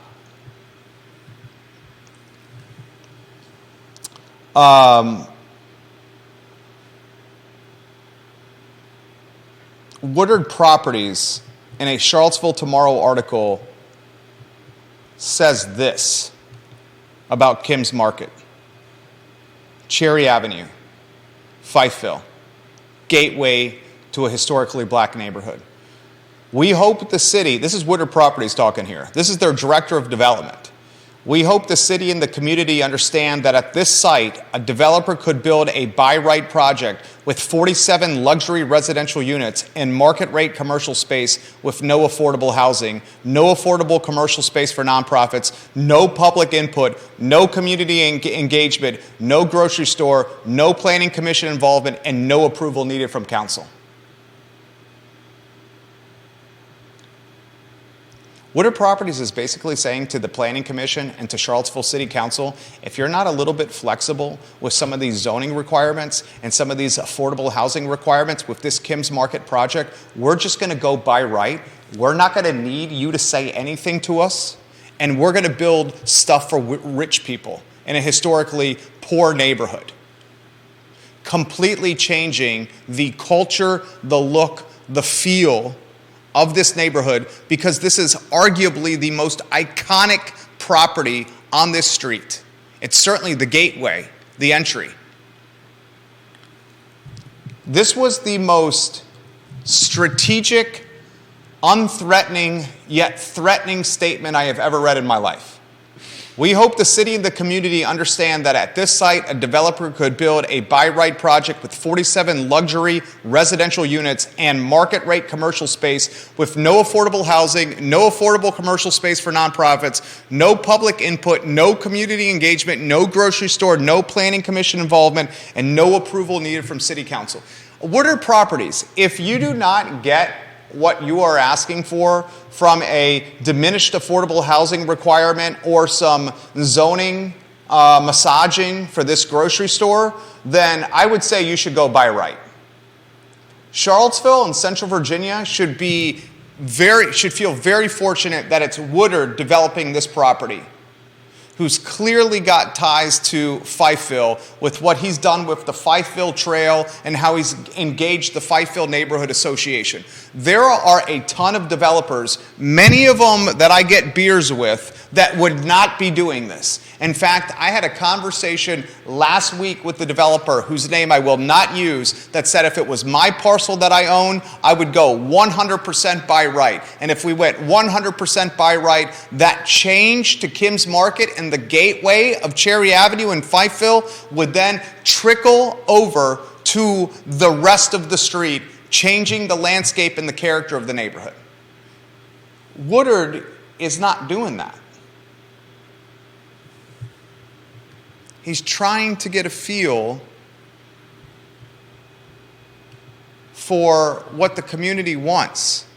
Woodard Properties, in a Charlottesville Tomorrow article, says this about Kim's Market. Cherry Avenue, Fifeville, gateway to a historically black neighborhood. We hope the city, this is Woodard Properties talking here, this is their director of development. We hope the city and the community understand that at this site, a developer could build a by-right project with 47 luxury residential units and market-rate commercial space with no affordable housing, no affordable commercial space for nonprofits, no public input, no community engagement, no grocery store, no planning commission involvement, and no approval needed from council. Woodard Properties is basically saying to the Planning Commission and to Charlottesville City Council, if you're not a little bit flexible with some of these zoning requirements and some of these affordable housing requirements with this Kim's Market project, we're just going to go by right. We're not going to need you to say anything to us, and we're going to build stuff for rich people in a historically poor neighborhood. Completely changing the culture, the look, the feel of this neighborhood, because this is arguably the most iconic property on this street. It's certainly the gateway, the entry. This was the most strategic, unthreatening, yet threatening statement I have ever read in my life. We hope the city and the community understand that at this site, a developer could build a by-right project with 47 luxury residential units and market-rate commercial space with no affordable housing, no affordable commercial space for nonprofits, no public input, no community engagement, no grocery store, no planning commission involvement, and no approval needed from city council. Woodard Properties, if you do not get what you are asking for from a diminished affordable housing requirement or some zoning massaging for this grocery store, then I would say you should go by right. Charlottesville and Central Virginia should feel very fortunate that it's Woodard developing this property, who's clearly got ties to Fifeville with what he's done with the Fifeville Trail and how he's engaged the Fifeville Neighborhood Association. There are a ton of developers, many of them that I get beers with, that would not be doing this. In fact, I had a conversation last week with the developer, whose name I will not use, that said if it was my parcel that I own, I would go 100% by right. And if we went 100% by right, that change to Kim's Market and the gateway of Cherry Avenue in Fifeville would then trickle over to the rest of the street, changing the landscape and the character of the neighborhood. Woodard is not doing that. He's trying to get a feel for what the community wants.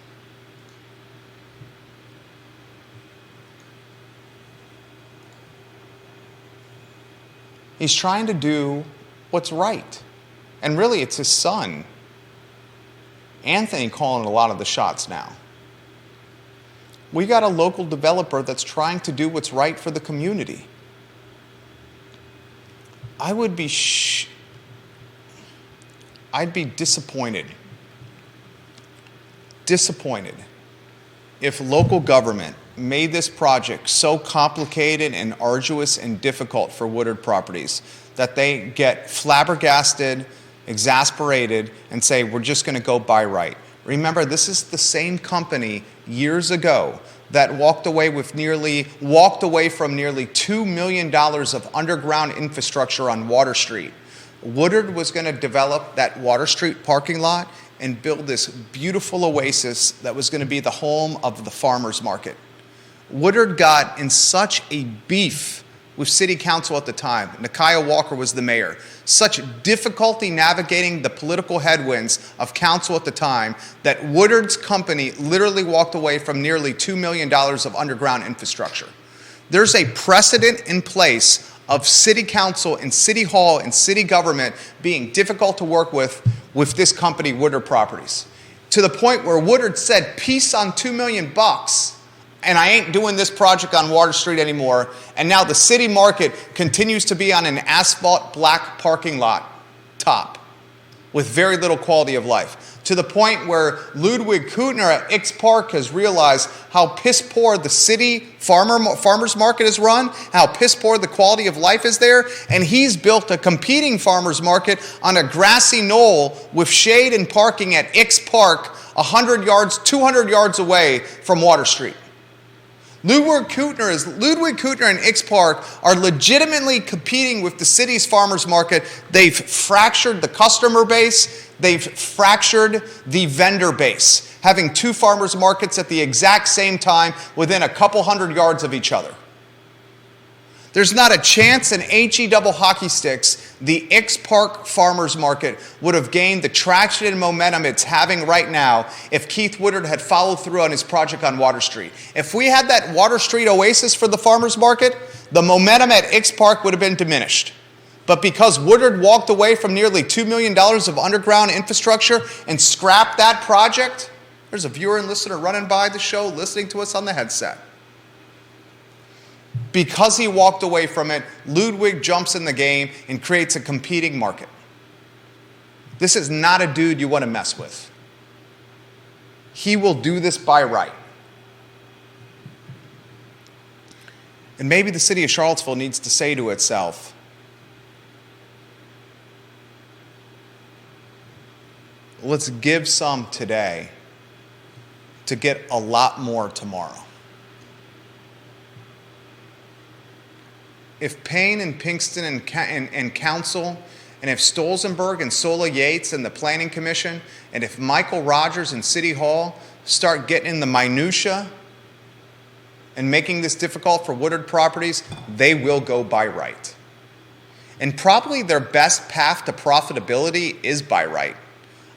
He's trying to do what's right. And really, it's his son, Anthony, calling a lot of the shots now. We got a local developer that's trying to do what's right for the community. I'd be disappointed if local government made this project so complicated and arduous and difficult for Woodard Properties that they get flabbergasted, exasperated, and say, we're just going to go by right. Remember, this is the same company years ago that walked away from nearly $2 million of underground infrastructure on Water Street. Woodard was going to develop that Water Street parking lot and build this beautiful oasis that was going to be the home of the farmers market. Woodard got in such a beef with city council at the time. Nakia Walker was the mayor. Such difficulty navigating the political headwinds of council at the time that Woodard's company literally walked away from nearly $2 million of underground infrastructure. There's a precedent in place of city council and city hall and city government being difficult to work with this company, Woodard Properties. To the point where Woodard said, peace on $2 million. And I ain't doing this project on Water Street anymore. And now the city market continues to be on an asphalt black parking lot top with very little quality of life. To the point where Ludwig Kutner at X Park has realized how piss poor the city farmers market is run, how piss poor the quality of life is there, and he's built a competing farmers market on a grassy knoll with shade and parking at X Park 100 yards, 200 yards away from Water Street. Ludwig Kutner and X Park are legitimately competing with the city's farmers market. They've fractured the customer base. They've fractured the vendor base, having two farmers markets at the exact same time within a couple hundred yards of each other. There's not a chance in HE double hockey sticks the X Park Farmers Market would have gained the traction and momentum it's having right now if Keith Woodard had followed through on his project on Water Street. If we had that Water Street oasis for the farmers market, the momentum at X Park would have been diminished. But because Woodard walked away from nearly $2 million of underground infrastructure and scrapped that project, there's a viewer and listener running by the show listening to us on the headset. Because he walked away from it, Ludwig jumps in the game and creates a competing market. This is not a dude you want to mess with. He will do this by right. And maybe the city of Charlottesville needs to say to itself, let's give some today to get a lot more tomorrow. If Payne and Pinkston and Council, and if Stolzenberg and Sola Yates and the Planning Commission, and if Michael Rogers and City Hall start getting in the minutia and making this difficult for Woodard Properties, they will go by right. And probably their best path to profitability is by right.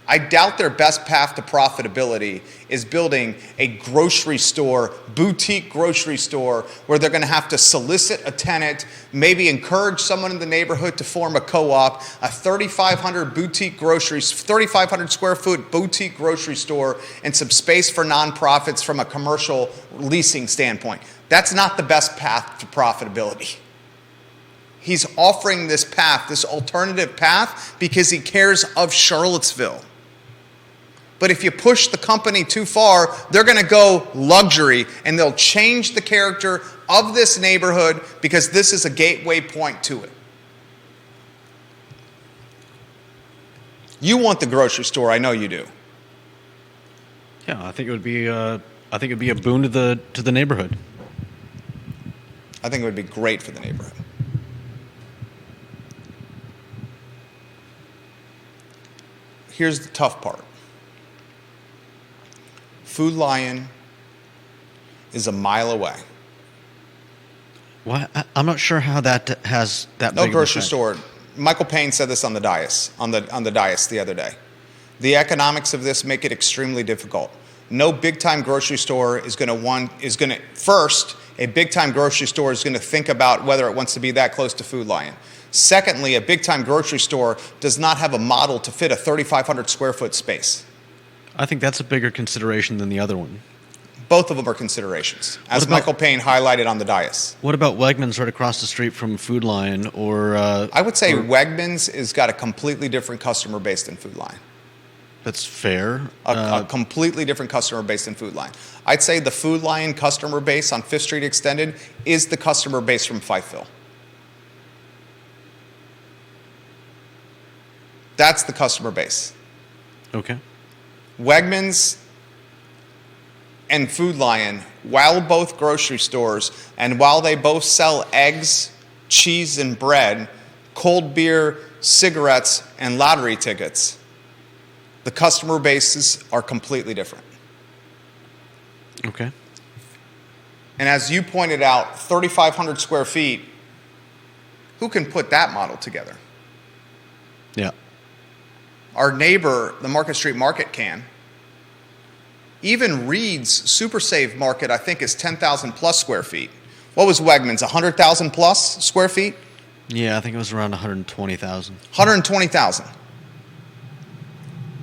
I doubt their best path to profitability is building a grocery store, boutique grocery store, where they're going to have to solicit a tenant, maybe encourage someone in the neighborhood to form a co-op, a 3,500 square foot boutique grocery store, and some space for nonprofits from a commercial leasing standpoint. That's not the best path to profitability. He's offering this path, this alternative path, because he cares of Charlottesville. But if you push the company too far, they're going to go luxury, and they'll change the character of this neighborhood because this is a gateway point to it. You want the grocery store, I know you do. Yeah, I think it would be a boon to the neighborhood. I think it would be great for the neighborhood. Here's the tough part. Food Lion is a mile away. Well, I'm not sure how that has that. No big grocery of an effect. store. Michael Payne said this on the dais, on the dais the other day. The economics of this make it extremely difficult. No big-time grocery store is going to first, a big-time grocery store is going to think about whether it wants to be that close to Food Lion. Secondly, a big-time grocery store does not have a model to fit a 3,500 square foot space. I think that's a bigger consideration than the other one. Both of them are considerations, as Michael Payne highlighted on the dais. What about Wegmans right across the street from Food Lion? Or I would say Wegmans has got a completely different customer base than Food Lion. That's fair. A completely different customer base than Food Lion. I'd say the Food Lion customer base on 5th Street Extended is the customer base from Fifeville. That's the customer base. Okay. Wegmans and Food Lion, while both grocery stores, and while they both sell eggs, cheese, and bread, cold beer, cigarettes, and lottery tickets, the customer bases are completely different. Okay. And as you pointed out, 3,500 square feet, who can put that model together? Yeah. Our neighbor, the Market Street Market, can. Even Reed's Super Save Market, I think, is 10,000 plus square feet. What was Wegmans, 100,000 plus square feet? Yeah, I think it was around 120,000. 120,000.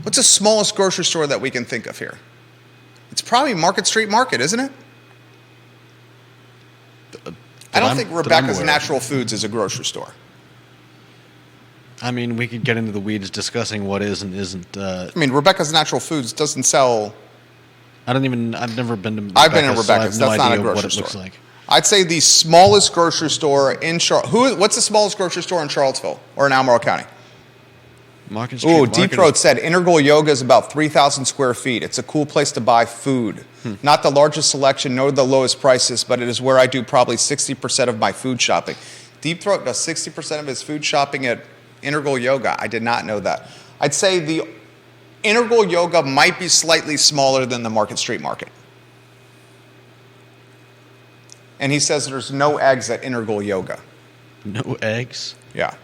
What's the smallest grocery store that we can think of here? It's probably Market Street Market, isn't it? I don't think Rebecca's Natural Foods is a grocery store. I mean, we could get into the weeds discussing what is and isn't. I mean, Rebecca's Natural Foods doesn't sell... I've never been to Rebecca's. I've been in Rebecca's. So I have That's no not a idea grocery what it store. looks like. I'd say the smallest grocery store in what's the smallest grocery store in Charlottesville or in Albemarle County? Market Street Ooh, Market Deep Throat said Integral Yoga is about 3,000 square feet. It's a cool place to buy food. Not the largest selection nor the lowest prices, but it is where I do probably 60% of my food shopping. Deep Throat does 60% of his food shopping at Integral Yoga. I did not know that. I'd say the Integral Yoga might be slightly smaller than the Market Street Market. And he says there's no eggs at Integral Yoga. No eggs? Yeah.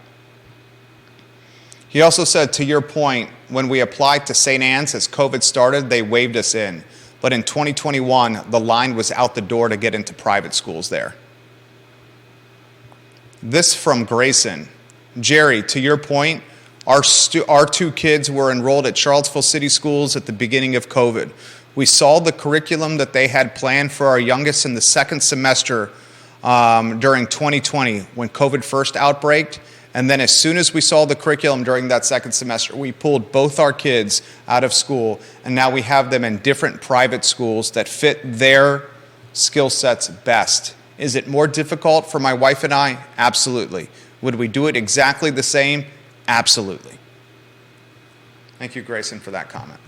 He also said, to your point, when we applied to St. Anne's as COVID started, they waived us in. But in 2021, the line was out the door to get into private schools there. This from Grayson. Jerry, to your point, our two kids were enrolled at Charlottesville City Schools at the beginning of COVID. We saw the curriculum that they had planned for our youngest in the second semester during 2020 when COVID first outbreaked. And then as soon as we saw the curriculum during that second semester, we pulled both our kids out of school. And now we have them in different private schools that fit their skill sets best. Is it more difficult for my wife and I? Absolutely. Would we do it exactly the same? Absolutely. Thank you, Grayson, for that comment.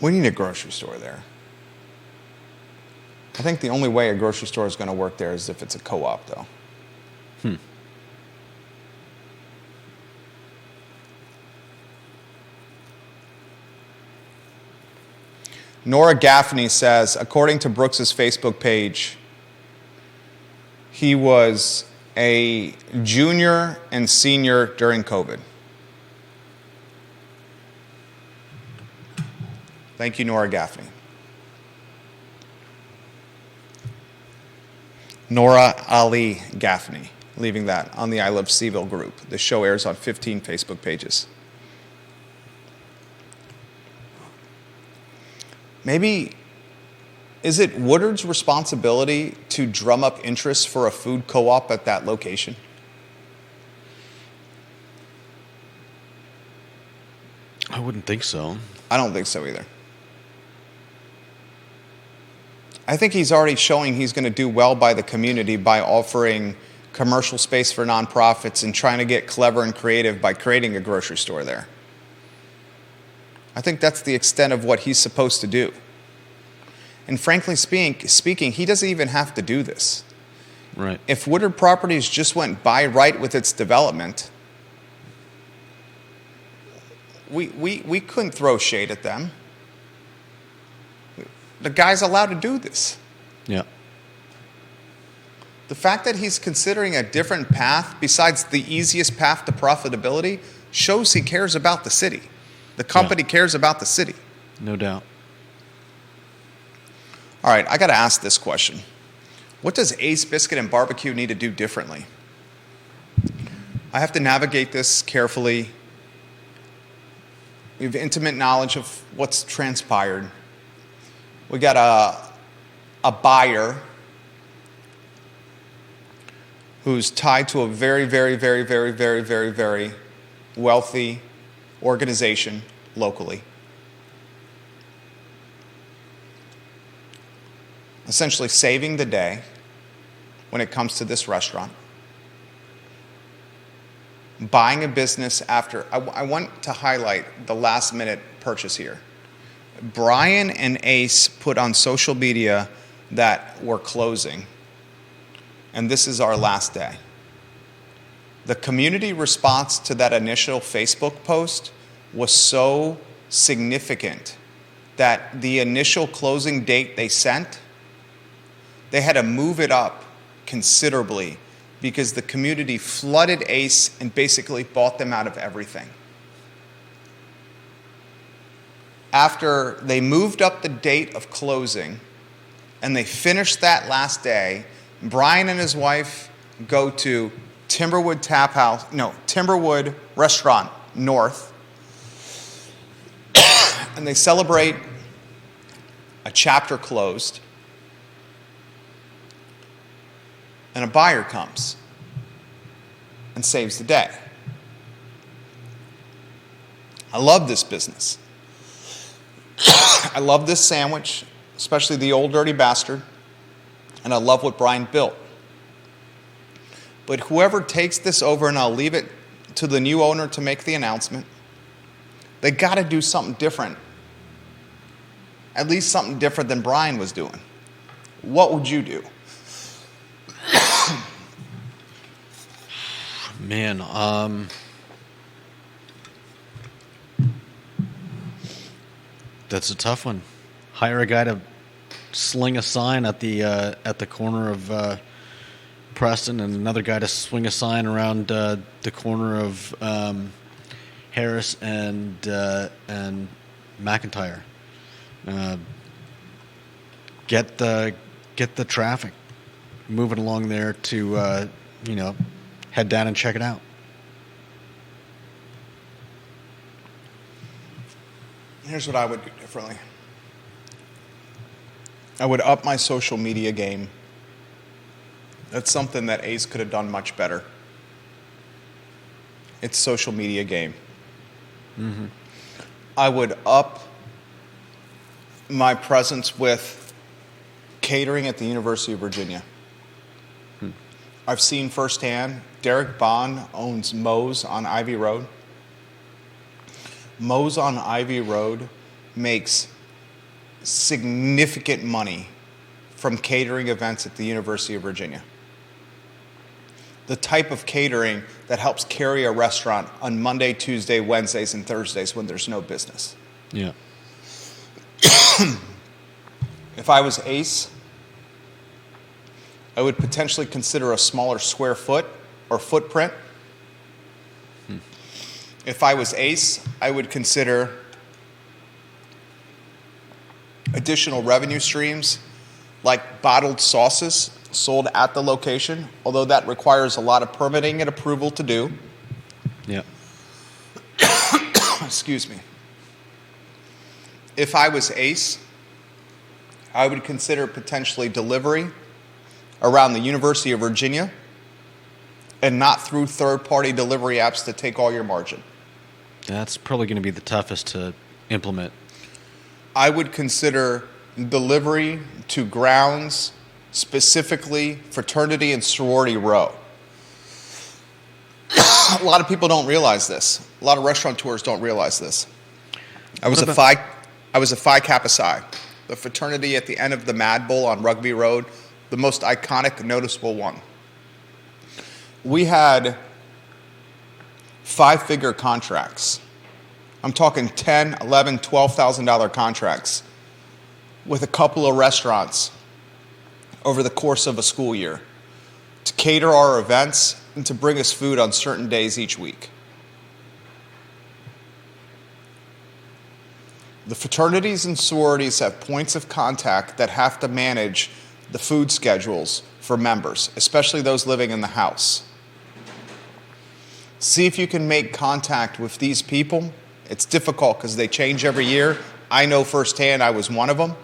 We need a grocery store there. I think the only way a grocery store is going to work there is if it's a co-op, though. Nora Gaffney says, according to Brooks's Facebook page, he was a junior and senior during COVID. Thank you, Nora Gaffney. Nora Ali Gaffney, leaving that on the I Love CVille group. The show airs on 15 Facebook pages. Maybe, is it Woodard's responsibility to drum up interest for a food co-op at that location? I wouldn't think so. I don't think so either. I think he's already showing he's going to do well by the community by offering commercial space for nonprofits and trying to get clever and creative by creating a grocery store there. I think that's the extent of what he's supposed to do. And frankly speaking, he doesn't even have to do this. Right. If Woodard Properties just went by right with its development, we couldn't throw shade at them. The guy's allowed to do this. Yeah. The fact that he's considering a different path besides the easiest path to profitability shows he cares about the city. The company cares about the city. No doubt. All right, I got to ask this question. What does Ace Biscuit and Barbecue need to do differently? I have to navigate this carefully. We have intimate knowledge of what's transpired. We got a buyer who's tied to a very, very, very, very, very, very, very wealthy organization locally. Essentially saving the day when it comes to this restaurant. Buying a business after, I want to highlight the last minute purchase here. Brian and Ace put on social media that we're closing, and this is our last day. The community response to that initial Facebook post was so significant that the initial closing date they sent, they had to move it up considerably because the community flooded Ace and basically bought them out of everything. After they moved up the date of closing and they finished that last day, Brian and his wife go to Timberwood Restaurant North, and they celebrate a chapter closed, and a buyer comes and saves the day. I love this business. I love this sandwich, especially the Old Dirty Bastard, and I love what Brian built. But whoever takes this over, and I'll leave it to the new owner to make the announcement, they got to do something different. At least something different than Brian was doing. What would you do? Man, that's a tough one. Hire a guy to sling a sign at the corner of Preston, and another guy to swing a sign around the corner of Harris and McIntyre. Get the traffic moving along there to head down and check it out. Here's what I would do differently. I would up my social media game. That's something that Ace could have done much better. It's social media game. Mm-hmm. I would up my presence with catering at the University of Virginia. I've seen firsthand, Derek Bond owns Moe's on Ivy Road. Moe's on Ivy Road makes significant money from catering events at the University of Virginia. The type of catering that helps carry a restaurant on Monday, Tuesday, Wednesdays, and Thursdays when there's no business. Yeah. If I was Ace, I would potentially consider a smaller square foot or footprint. If I was Ace, I would consider additional revenue streams like bottled sauces sold at the location, although that requires a lot of permitting and approval to do. Yeah. Excuse me. If I was Ace, I would consider potentially delivery around the University of Virginia and not through third-party delivery apps to take all your margin. That's probably going to be the toughest to implement. I would consider delivery to grounds, specifically fraternity and sorority row. A lot of people don't realize this. A lot of restaurateurs don't realize this. I was a Phi Kappa Psi, the fraternity at the end of the Mad Bowl on Rugby Road, the most iconic, noticeable one. We had 5-figure contracts. I'm talking $10,000, $11,000, $12,000 contracts with a couple of restaurants over the course of a school year. to cater our events, and to bring us food on certain days each week. The fraternities and sororities have points of contact that have to manage the food schedules for members, especially those living in the house. See if you can make contact with these people. It's difficult because they change every year. I know firsthand I was one of them.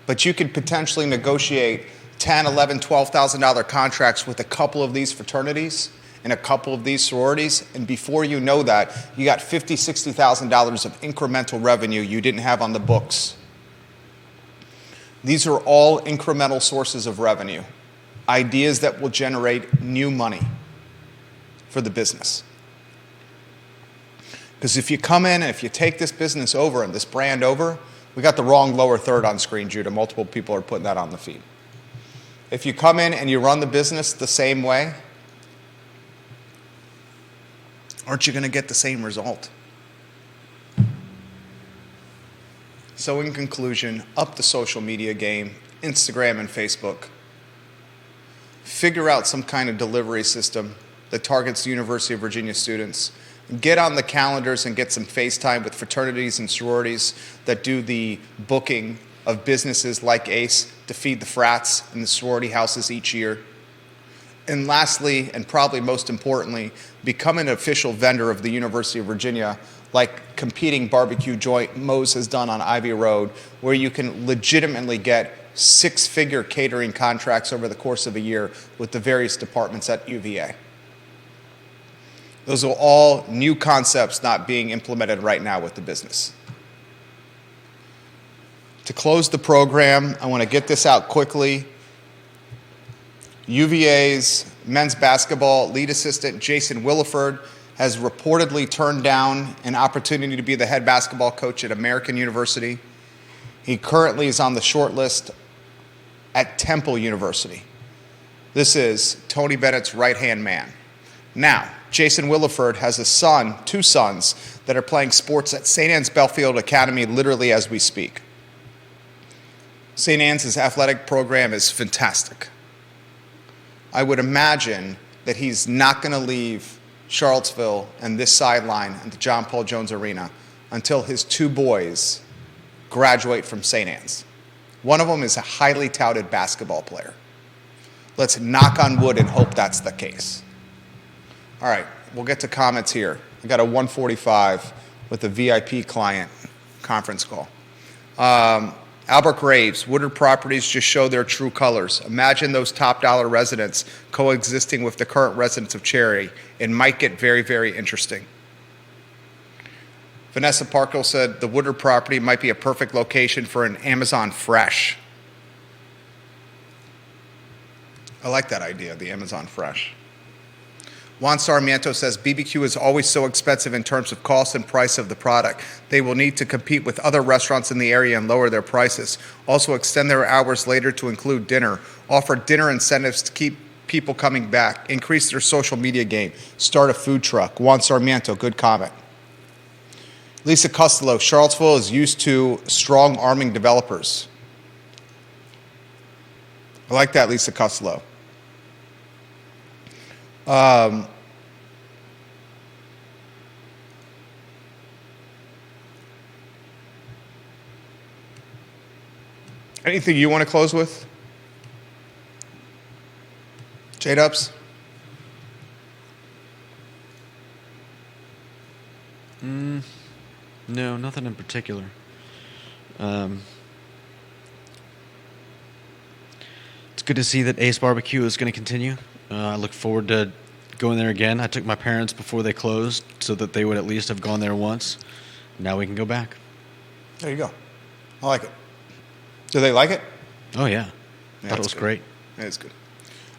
But you could potentially negotiate $10,000, $11,000, $12,000 contracts with a couple of these fraternities and a couple of these sororities, and before you know that, you got $50,000, $60,000 of incremental revenue you didn't have on the books. These are all incremental sources of revenue, ideas that will generate new money for the business. Because if you come in and if you take this business over and this brand over, we got the wrong lower third on screen, Judah. Multiple people are putting that on the feed. If you come in and you run the business the same way, aren't you going to get the same result? So in conclusion, up the social media game, Instagram and Facebook. Figure out some kind of delivery system that targets the University of Virginia students. Get on the calendars and get some FaceTime with fraternities and sororities that do the booking of businesses like ACE to feed the frats in the sorority houses each year. And lastly, and probably most importantly, become an official vendor of the University of Virginia, like competing barbecue joint Moe's has done on Ivy Road, where you can legitimately get six-figure catering contracts over the course of a year with the various departments at UVA. Those are all new concepts not being implemented right now with the business. To close the program, I want to get this out quickly. UVA's men's basketball lead assistant, Jason Williford, has reportedly turned down an opportunity to be the head basketball coach at American University. He currently is on the short list at Temple University. This is Tony Bennett's right-hand man. Now, Jason Williford has a son, two sons, that are playing sports at St. Anne's Belfield Academy literally as we speak. St. Anne's athletic program is fantastic. I would imagine that he's not going to leave Charlottesville and this sideline at the John Paul Jones Arena until his two boys graduate from St. Anne's. One of them is a highly touted basketball player. Let's knock on wood and hope that's the case. All right, we'll get to comments here. I got a 1:45 with a VIP client conference call. Albert Graves, Woodard Properties just show their true colors. Imagine those top dollar residents coexisting with the current residents of Cherry. It might get very, very interesting. Vanessa Parkhill said the Woodard property might be a perfect location for an Amazon Fresh. I like that idea, the Amazon Fresh. Juan Sarmiento says BBQ is always so expensive in terms of cost and price of the product. They will need to compete with other restaurants in the area and lower their prices. Also extend their hours later to include dinner. Offer dinner incentives to keep people coming back. Increase their social media game. Start a food truck. Juan Sarmiento, good comment. Lisa Costello, Charlottesville is used to strong arming developers. I like that, Lisa Costello. Anything you want to close with? J-Dubs? No, nothing in particular. It's good to see that Ace Barbecue is going to continue. I look forward to going there again. I took my parents before they closed so that they would at least have gone there once. Now we can go back. There you go. I like it. Do they like it? Oh, yeah. Thought it was great. It's good.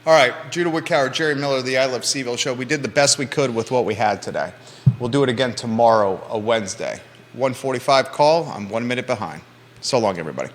All right, Judah Wickower, Jerry Miller, the I Love CVille Show. We did the best we could with what we had today. We'll do it again tomorrow, a Wednesday. 1:45 call. I'm 1 minute behind. So long, everybody.